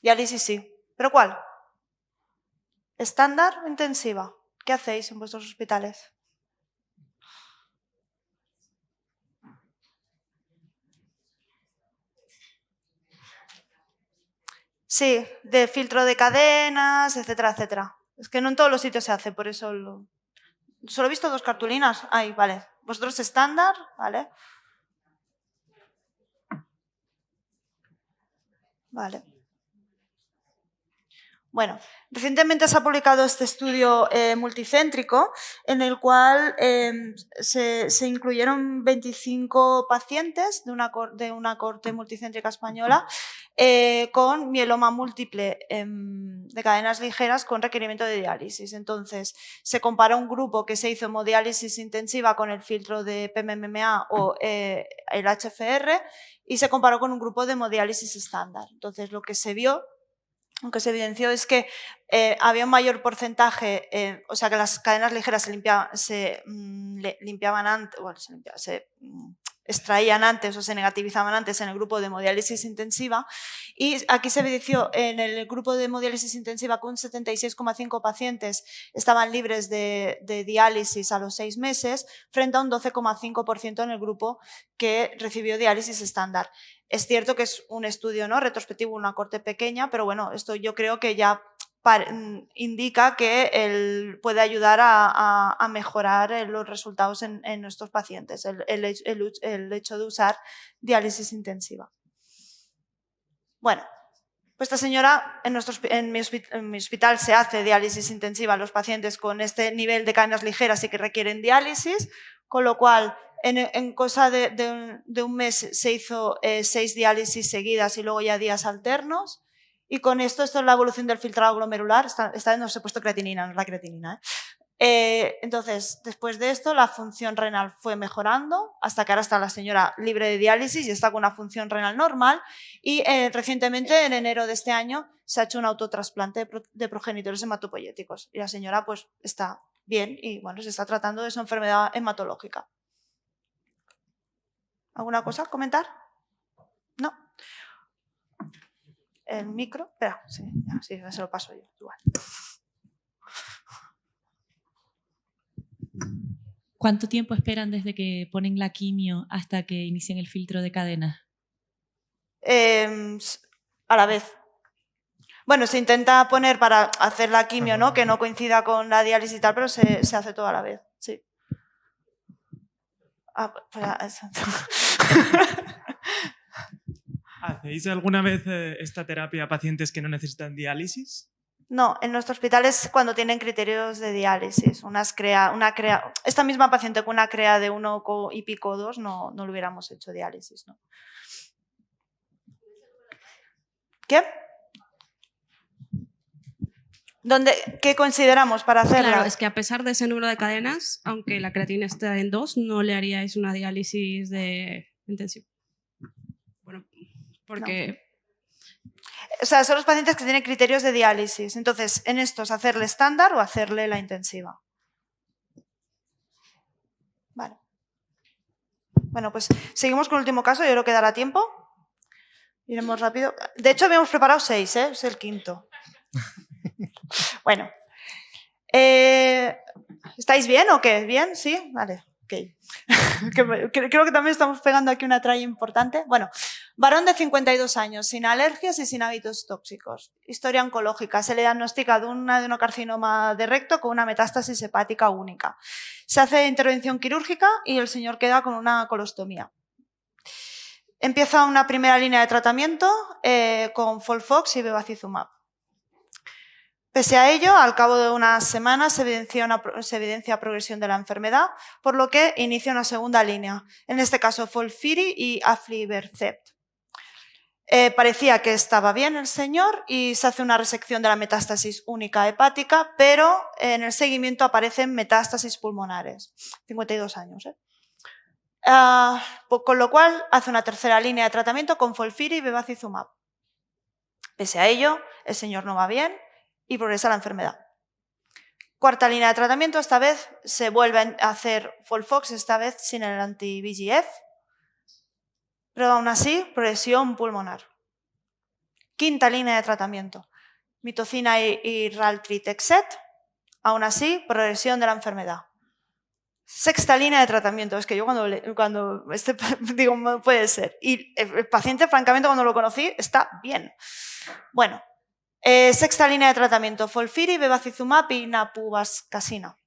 Diálisis sí. ¿Pero cuál? ¿Estándar o intensiva? ¿Qué hacéis en vuestros hospitales? Sí, de filtro de cadenas, etcétera, etcétera. Es que no en todos los sitios se hace, por eso solo he visto 2 cartulinas. Ahí, vale. ¿Vosotros estándar? Vale. Vale. Bueno, recientemente se ha publicado este estudio multicéntrico en el cual se incluyeron 25 pacientes de una corte multicéntrica española con mieloma múltiple de cadenas ligeras con requerimiento de diálisis. Entonces, se comparó un grupo que se hizo hemodiálisis intensiva con el filtro de PMMA o el HFR y se comparó con un grupo de hemodiálisis estándar. Entonces, lo que se vio, aunque se evidenció, es que había un mayor porcentaje, o sea que las cadenas ligeras se limpiaban antes, bueno, se extraían antes o se negativizaban antes en el grupo de hemodiálisis intensiva, y aquí se evidenció en el grupo de hemodiálisis intensiva que un 76,5 pacientes estaban libres de diálisis a los 6 meses, frente a un 12,5% en el grupo que recibió diálisis estándar. Es cierto que es un estudio, ¿no?, retrospectivo, una corte pequeña, pero bueno, esto yo creo que ya indica que puede ayudar a mejorar los resultados en nuestros pacientes, el hecho de usar diálisis intensiva. Bueno, pues esta señora, en mi hospital se hace diálisis intensiva a los pacientes con este nivel de cadenas ligeras y que requieren diálisis, con lo cual en cosa de un mes se hizo 6 diálisis seguidas y luego ya días alternos. Y con esto es la evolución del filtrado glomerular. No os he puesto creatinina, no es la creatinina. Entonces, después de esto, la función renal fue mejorando hasta que ahora está la señora libre de diálisis y está con una función renal normal. Y recientemente, en enero de este año, se ha hecho un autotrasplante de progenitores hematopoyéticos. Y la señora pues está bien y bueno, se está tratando de su enfermedad hematológica. ¿Alguna cosa? ¿Comentar? No. El micro, espera, sí, se lo paso yo, igual. ¿Cuánto tiempo esperan desde que ponen la quimio hasta que inician el filtro de cadenas? A la vez. Bueno, se intenta poner para hacer la quimio, ¿no?, que no coincida con la diálisis y tal, pero se hace todo a la vez, sí. ¿Hacéis alguna vez esta terapia a pacientes que no necesitan diálisis? No, en nuestro hospital es cuando tienen criterios de diálisis. Esta misma paciente con una CREA de 1 y pico 2 no le hubiéramos hecho diálisis, ¿no? ¿Qué? ¿Qué consideramos para hacerla? Claro, es que a pesar de ese número de cadenas, aunque la creatina esté en 2, no le haríais una diálisis de intensiva. Bueno, porque... No. O sea, son los pacientes que tienen criterios de diálisis. Entonces, en estos, ¿hacerle estándar o hacerle la intensiva? Vale. Bueno, pues seguimos con el último caso. Yo creo que dará tiempo. Iremos rápido. De hecho, habíamos preparado 6, ¿eh? Es el quinto. Bueno. ¿Estáis bien o qué? ¿Bien? ¿Sí? Vale. Okay. Creo que también estamos pegando aquí una tralla importante. Bueno, varón de 52 años, sin alergias y sin hábitos tóxicos. Historia oncológica. Se le diagnostica de un adenocarcinoma de recto con una metástasis hepática única. Se hace intervención quirúrgica y el señor queda con una colostomía. Empieza una primera línea de tratamiento con Folfox y bevacizumab. Pese a ello, al cabo de unas semanas se evidencia progresión de la enfermedad, por lo que inicia una segunda línea, en este caso Folfiri y Aflibercept. Parecía que estaba bien el señor y se hace una resección de la metástasis única hepática, pero en el seguimiento aparecen metástasis pulmonares. 52 años, ¿eh? Con lo cual hace una tercera línea de tratamiento con Folfiri y Bevacizumab. Pese a ello, el señor no va bien y progresa la enfermedad. Cuarta línea de tratamiento, esta vez se vuelve a hacer Folfox, esta vez sin el anti-VEGF, pero aún así, progresión pulmonar. Quinta línea de tratamiento, mitocina y Raltritexet, aún así, progresión de la enfermedad. Sexta línea de tratamiento, es que yo cuando digo, no puede ser. Y el paciente, francamente, cuando lo conocí, está bien. Bueno, sexta línea de tratamiento, Folfiri, Bevacizumab y Napuvascasina.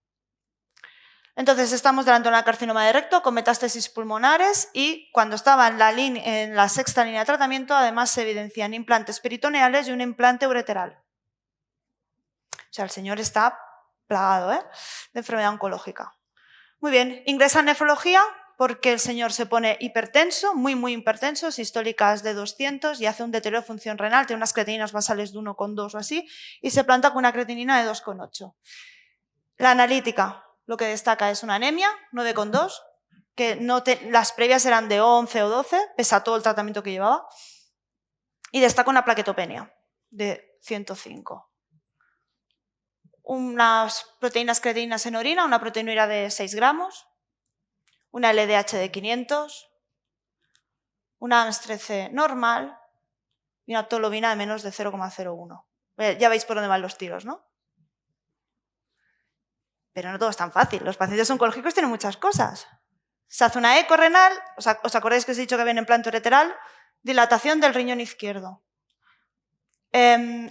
Entonces, estamos delante de una carcinoma de recto con metástasis pulmonares y cuando estaba en la sexta línea de tratamiento, además se evidencian implantes peritoneales y un implante ureteral. O sea, el señor está plagado de enfermedad oncológica. Muy bien, ingresa en nefrología porque el señor se pone hipertenso, muy hipertenso, sistólicas de 200 y hace un deterioro de función renal, tiene unas creatininas basales de 1,2 o así y se planta con una creatinina de 2,8. La analítica, lo que destaca es una anemia, 9,2, que las previas eran de 11 o 12, pese a todo el tratamiento que llevaba, y destaca una plaquetopenia de 105. Unas proteínas creatininas en orina, una proteinúria de 6 gramos, una LDH de 500, una ANS13 normal y una tolobina de menos de 0,01. Ya veis por dónde van los tiros, ¿no? Pero no todo es tan fácil. Los pacientes oncológicos tienen muchas cosas. Se hace una eco renal, ¿os acordáis que os he dicho que viene implante ureteral? Dilatación del riñón izquierdo.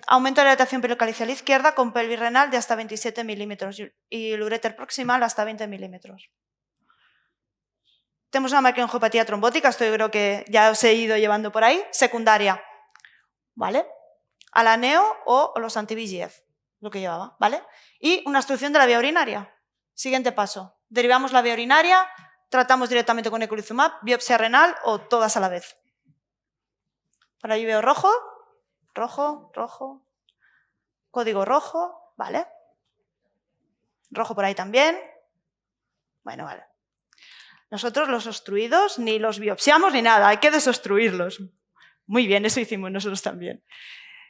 Aumento de la dilatación pericalicial izquierda con pelvis renal de hasta 27 milímetros y el uréter proximal hasta 20 milímetros. Tenemos una macriangiopatía trombótica, esto yo creo que ya os he ido llevando por ahí, secundaria, ¿vale? Alaneo o los anti-VEGF, lo que llevaba, ¿vale? Y una obstrucción de la vía urinaria. Siguiente paso, derivamos la vía urinaria, tratamos directamente con eculizumab, biopsia renal o todas a la vez. Por ahí veo rojo, código rojo, ¿vale? Rojo por ahí también. Bueno, vale. Nosotros los obstruidos ni los biopsiamos ni nada, hay que desobstruirlos. Muy bien, eso hicimos nosotros también.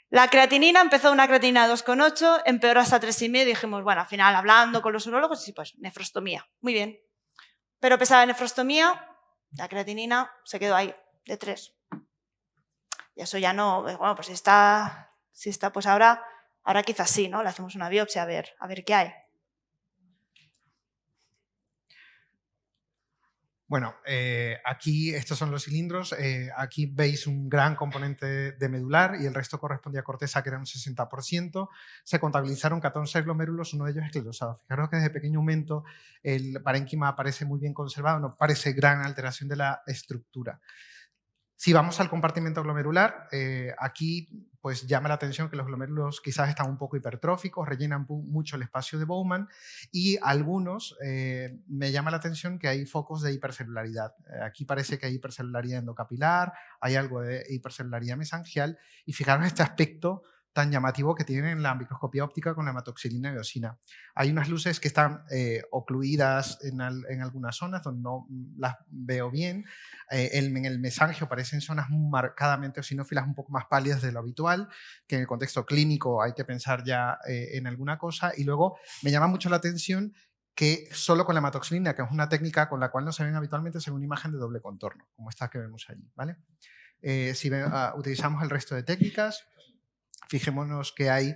La creatinina empezó una creatinina de 2,8, empeoró hasta 3,5 y dijimos, bueno, al final hablando con los urólogos, sí, pues nefrostomía. Muy bien. Pero pesada de nefrostomía, la creatinina se quedó ahí, de 3. Y eso ya no, bueno, pues si está pues ahora quizás sí, ¿no? Le hacemos una biopsia a ver qué hay. Bueno, aquí estos son los cilindros. Aquí veis un gran componente de medular y el resto correspondía a corteza, que era un 60%. Se contabilizaron 14 glomérulos, uno de ellos esclerosado. Fijaros que desde pequeño aumento el parénquima aparece muy bien conservado, no parece gran alteración de la estructura. Si vamos al compartimento glomerular, aquí pues llama la atención que los glomérulos quizás están un poco hipertróficos, rellenan mucho el espacio de Bowman y algunos me llama la atención que hay focos de hipercelularidad. Aquí parece que hay hipercelularidad endocapilar, hay algo de hipercelularidad mesangial y fijaros este aspecto tan llamativo que tienen la microscopía óptica con la hematoxilina y eosina. Hay unas luces que están ocluidas en algunas zonas donde no las veo bien. En el mesangio aparecen zonas marcadamente eosinófilas un poco más pálidas de lo habitual, que en el contexto clínico hay que pensar ya en alguna cosa. Y luego me llama mucho la atención que solo con la hematoxilina, que es una técnica con la cual no se ven habitualmente, se ve una imagen de doble contorno, como esta que vemos allí, ¿vale? Si utilizamos el resto de técnicas, fijémonos que hay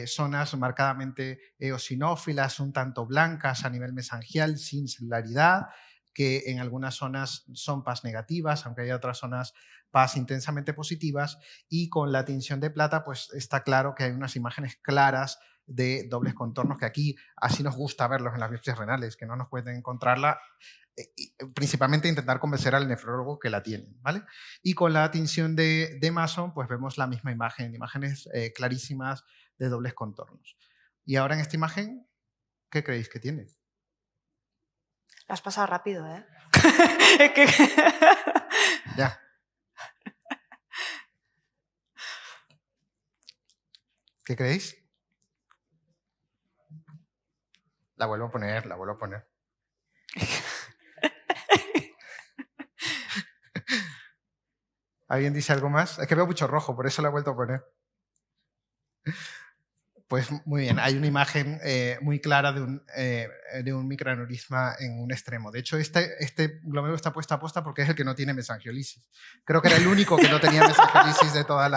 zonas marcadamente eosinófilas, un tanto blancas a nivel mesangial, sin celularidad, que en algunas zonas son PAS negativas, aunque hay otras zonas PAS intensamente positivas, y con la tinción de plata pues está claro que hay unas imágenes claras de dobles contornos que aquí así nos gusta verlos en las biopsias renales, que no nos pueden encontrarla, principalmente intentar convencer al nefrólogo que la tienen, ¿vale? Y con la tinción de Mason pues vemos la misma imagen, imágenes clarísimas de dobles contornos. Y ahora en esta imagen, ¿qué creéis que tiene? La has pasado rápido, ¿eh? Ya. ¿Qué creéis? La vuelvo a poner. ¿Alguien dice algo más? Es que veo mucho rojo, por eso lo he vuelto a poner. Pues muy bien, hay una imagen muy clara de un microaneurisma en un extremo. De hecho, este glomérulo está puesto a posta porque es el que no tiene mesangiolisis. Creo que era el único que no tenía mesangiolisis de toda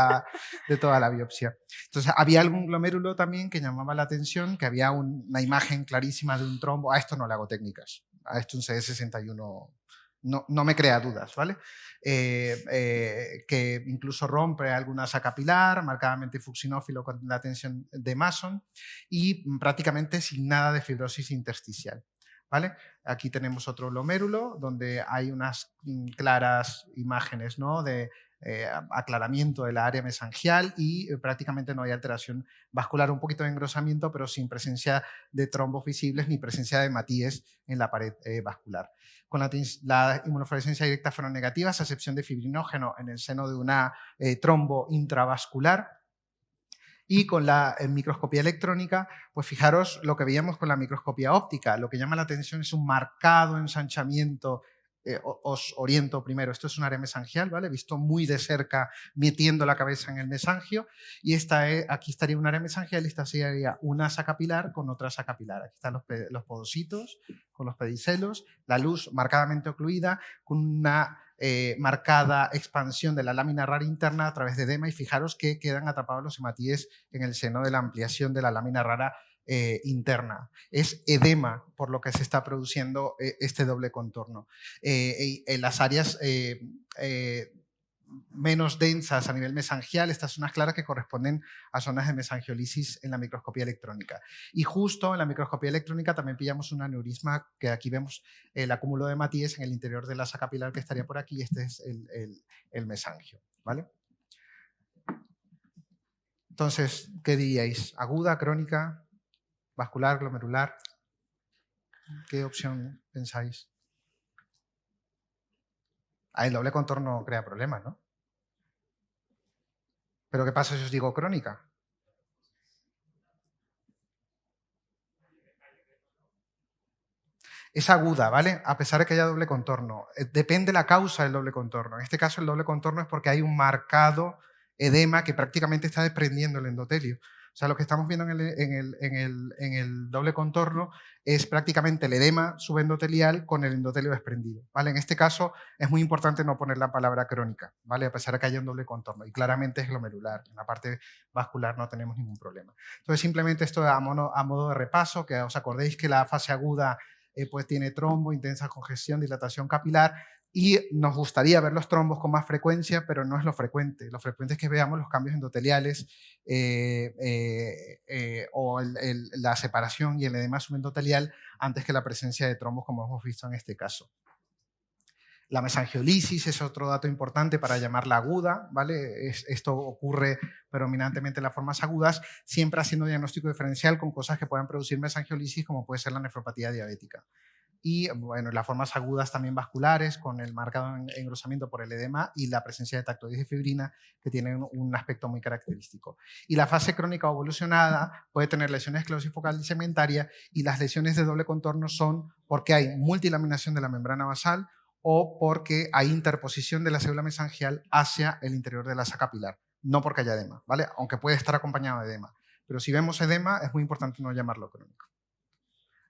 la biopsia. Entonces, había algún glomérulo también que llamaba la atención, que había una imagen clarísima de un trombo. A esto no le hago técnicas. A esto un CD61 no me crea dudas, ¿vale? Que incluso rompe alguna asa capilar, marcadamente fucsinófilo con la tensión de Mason y prácticamente sin nada de fibrosis intersticial, ¿vale? Aquí tenemos otro glomérulo donde hay unas claras imágenes, ¿no?, de aclaramiento de la área mesangial y prácticamente no hay alteración vascular, un poquito de engrosamiento, pero sin presencia de trombos visibles ni presencia de hematíes en la pared vascular. Con la inmunofluorescencia directa fueron negativas, a excepción de fibrinógeno en el seno de una trombo intravascular. Y con la microscopía electrónica, pues fijaros lo que veíamos con la microscopía óptica. Lo que llama la atención es un marcado ensanchamiento. Os oriento primero, esto es un área mesangial, ¿vale? Visto muy de cerca, metiendo la cabeza en el mesangio, y aquí estaría un área mesangial y esta sería una asa capilar con otra asa capilar. Aquí están los podocitos con los pedicelos, la luz marcadamente ocluida, con una marcada expansión de la lámina rara interna a través de edema, y fijaros que quedan atrapados los hematíes en el seno de la ampliación de la lámina rara interna. Es edema por lo que se está produciendo este doble contorno. En las áreas menos densas a nivel mesangial, estas zonas claras que corresponden a zonas de mesangiolisis en la microscopía electrónica. Y justo en la microscopía electrónica también pillamos un aneurisma, que aquí vemos el acúmulo de hematíes en el interior de la asa capilar que estaría por aquí, y este es el mesangio, ¿vale? Entonces, ¿qué diríais? ¿Aguda, crónica, vascular, glomerular? ¿Qué opción pensáis? El doble contorno crea problemas, ¿no? ¿Pero qué pasa si os digo crónica? Es aguda, ¿vale? A pesar de que haya doble contorno. Depende la causa del doble contorno. En este caso, el doble contorno es porque hay un marcado edema que prácticamente está desprendiendo el endotelio. O sea, lo que estamos viendo en el doble contorno es prácticamente el edema subendotelial con el endotelio desprendido, ¿vale? En este caso es muy importante no poner la palabra crónica, ¿vale? A pesar de que haya un doble contorno, y claramente es glomerular. En la parte vascular no tenemos ningún problema. Entonces, simplemente esto a modo de repaso, que os acordéis que la fase aguda pues tiene trombo, intensa congestión, dilatación capilar, y nos gustaría ver los trombos con más frecuencia, pero no es lo frecuente. Lo frecuente es que veamos los cambios endoteliales o la separación y el edema subendotelial antes que la presencia de trombos, como hemos visto en este caso. La mesangiolisis es otro dato importante para llamarla aguda, ¿vale? Esto ocurre predominantemente en las formas agudas, siempre haciendo diagnóstico diferencial con cosas que puedan producir mesangiolisis, como puede ser la nefropatía diabética. Y bueno, las formas agudas también vasculares, con el marcado engrosamiento por el edema y la presencia de tactoides y fibrina, que tienen un aspecto muy característico. Y la fase crónica o evolucionada puede tener lesiones de esclerosis focal y segmentaria, y las lesiones de doble contorno son porque hay multilaminación de la membrana basal o porque hay interposición de la célula mesangial hacia el interior de la asa capilar, no porque haya edema, ¿vale? Aunque puede estar acompañado de edema. Pero si vemos edema, es muy importante no llamarlo crónico.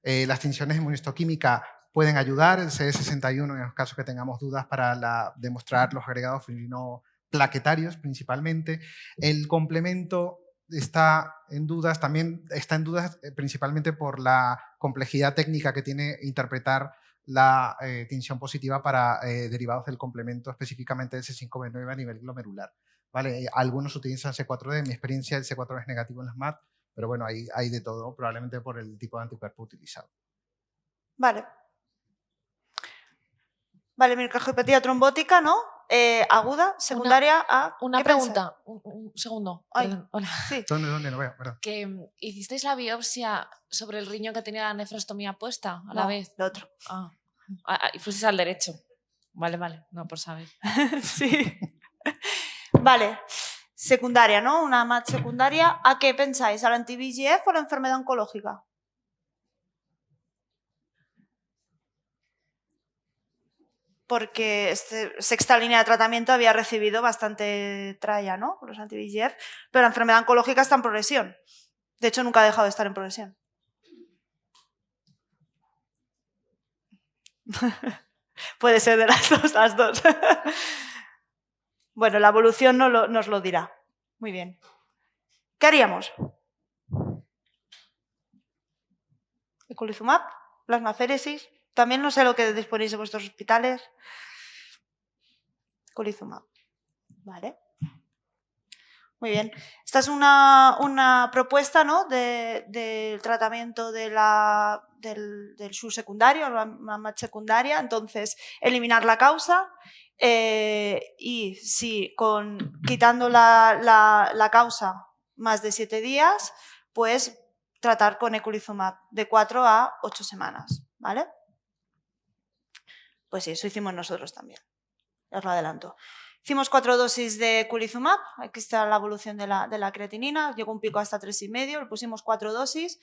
Las tinciones de inmunistoquímica pueden ayudar, el CD61 en los casos que tengamos dudas para demostrar los agregados fibrinoplaquetarios principalmente. El complemento está en dudas, también está en dudas principalmente por la complejidad técnica que tiene interpretar la tinción positiva para derivados del complemento, específicamente el C5b9 a nivel glomerular, ¿vale? Algunos utilizan C4d, en mi experiencia el C4d es negativo en las MAT, pero bueno, hay de todo, probablemente por el tipo de anticuerpo utilizado. Vale. Vale, microangiopatía trombótica, ¿no? Aguda, secundaria a... Una pregunta, un segundo. Ay, perdón, hola. Sí. ¿Dónde lo veo? Perdón. Que hicisteis la biopsia sobre el riñón que tenía la nefrostomía puesta a la vez. El otro. Y fuisteis al derecho. Vale, no, por saber. Sí. Vale. Secundaria, ¿no? Una MAT secundaria. ¿A qué pensáis? ¿Al anti-VEGF o a la enfermedad oncológica? porque sexta línea de tratamiento había recibido bastante tralla, ¿no? Los anti-VEGF, pero la enfermedad oncológica está en progresión. De hecho, nunca ha dejado de estar en progresión. Puede ser de las dos. Bueno, la evolución nos lo dirá. Muy bien. ¿Qué haríamos? Eculizumab, plasmaféresis. También no sé lo que disponéis en vuestros hospitales. Eculizumab. Vale. Muy bien. Esta es una propuesta, ¿no? del tratamiento del subsecundario, la MAT secundaria. Entonces, eliminar la causa y si quitando la causa más de 7 días, pues tratar con eculizumab de 4 a 8 semanas. ¿Vale? Pues sí, eso hicimos nosotros también. Ya os lo adelanto. Hicimos 4 dosis de eculizumab, aquí está la evolución de la creatinina, llegó un pico hasta 3,5, le pusimos 4 dosis,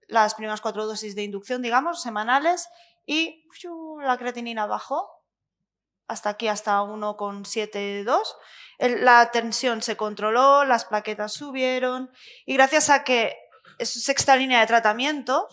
las primeras 4 dosis de inducción, digamos, semanales, y la creatinina bajó, hasta aquí, hasta 1,72. La tensión se controló, las plaquetas subieron, y gracias a que es sexta línea de tratamiento,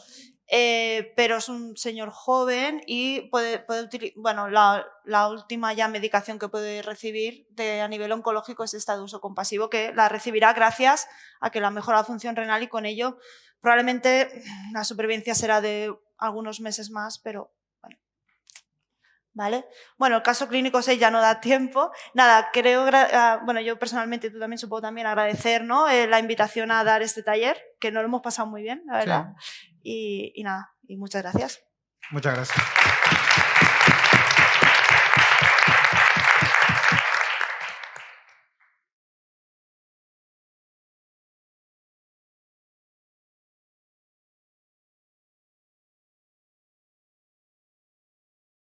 pero es un señor joven y puede utilizar, bueno, la última ya medicación que puede recibir a nivel oncológico es esta de uso compasivo, que la recibirá gracias a que le ha mejorado la función renal y con ello probablemente la supervivencia será de algunos meses más, pero bueno. ¿Vale? Bueno, el caso clínico 6 ya no da tiempo. Nada, creo, bueno, yo personalmente, tú también supongo también agradecer, ¿no? La invitación a dar este taller, que nos lo hemos pasado muy bien, la verdad. Sí. Y nada, y muchas gracias. Muchas gracias.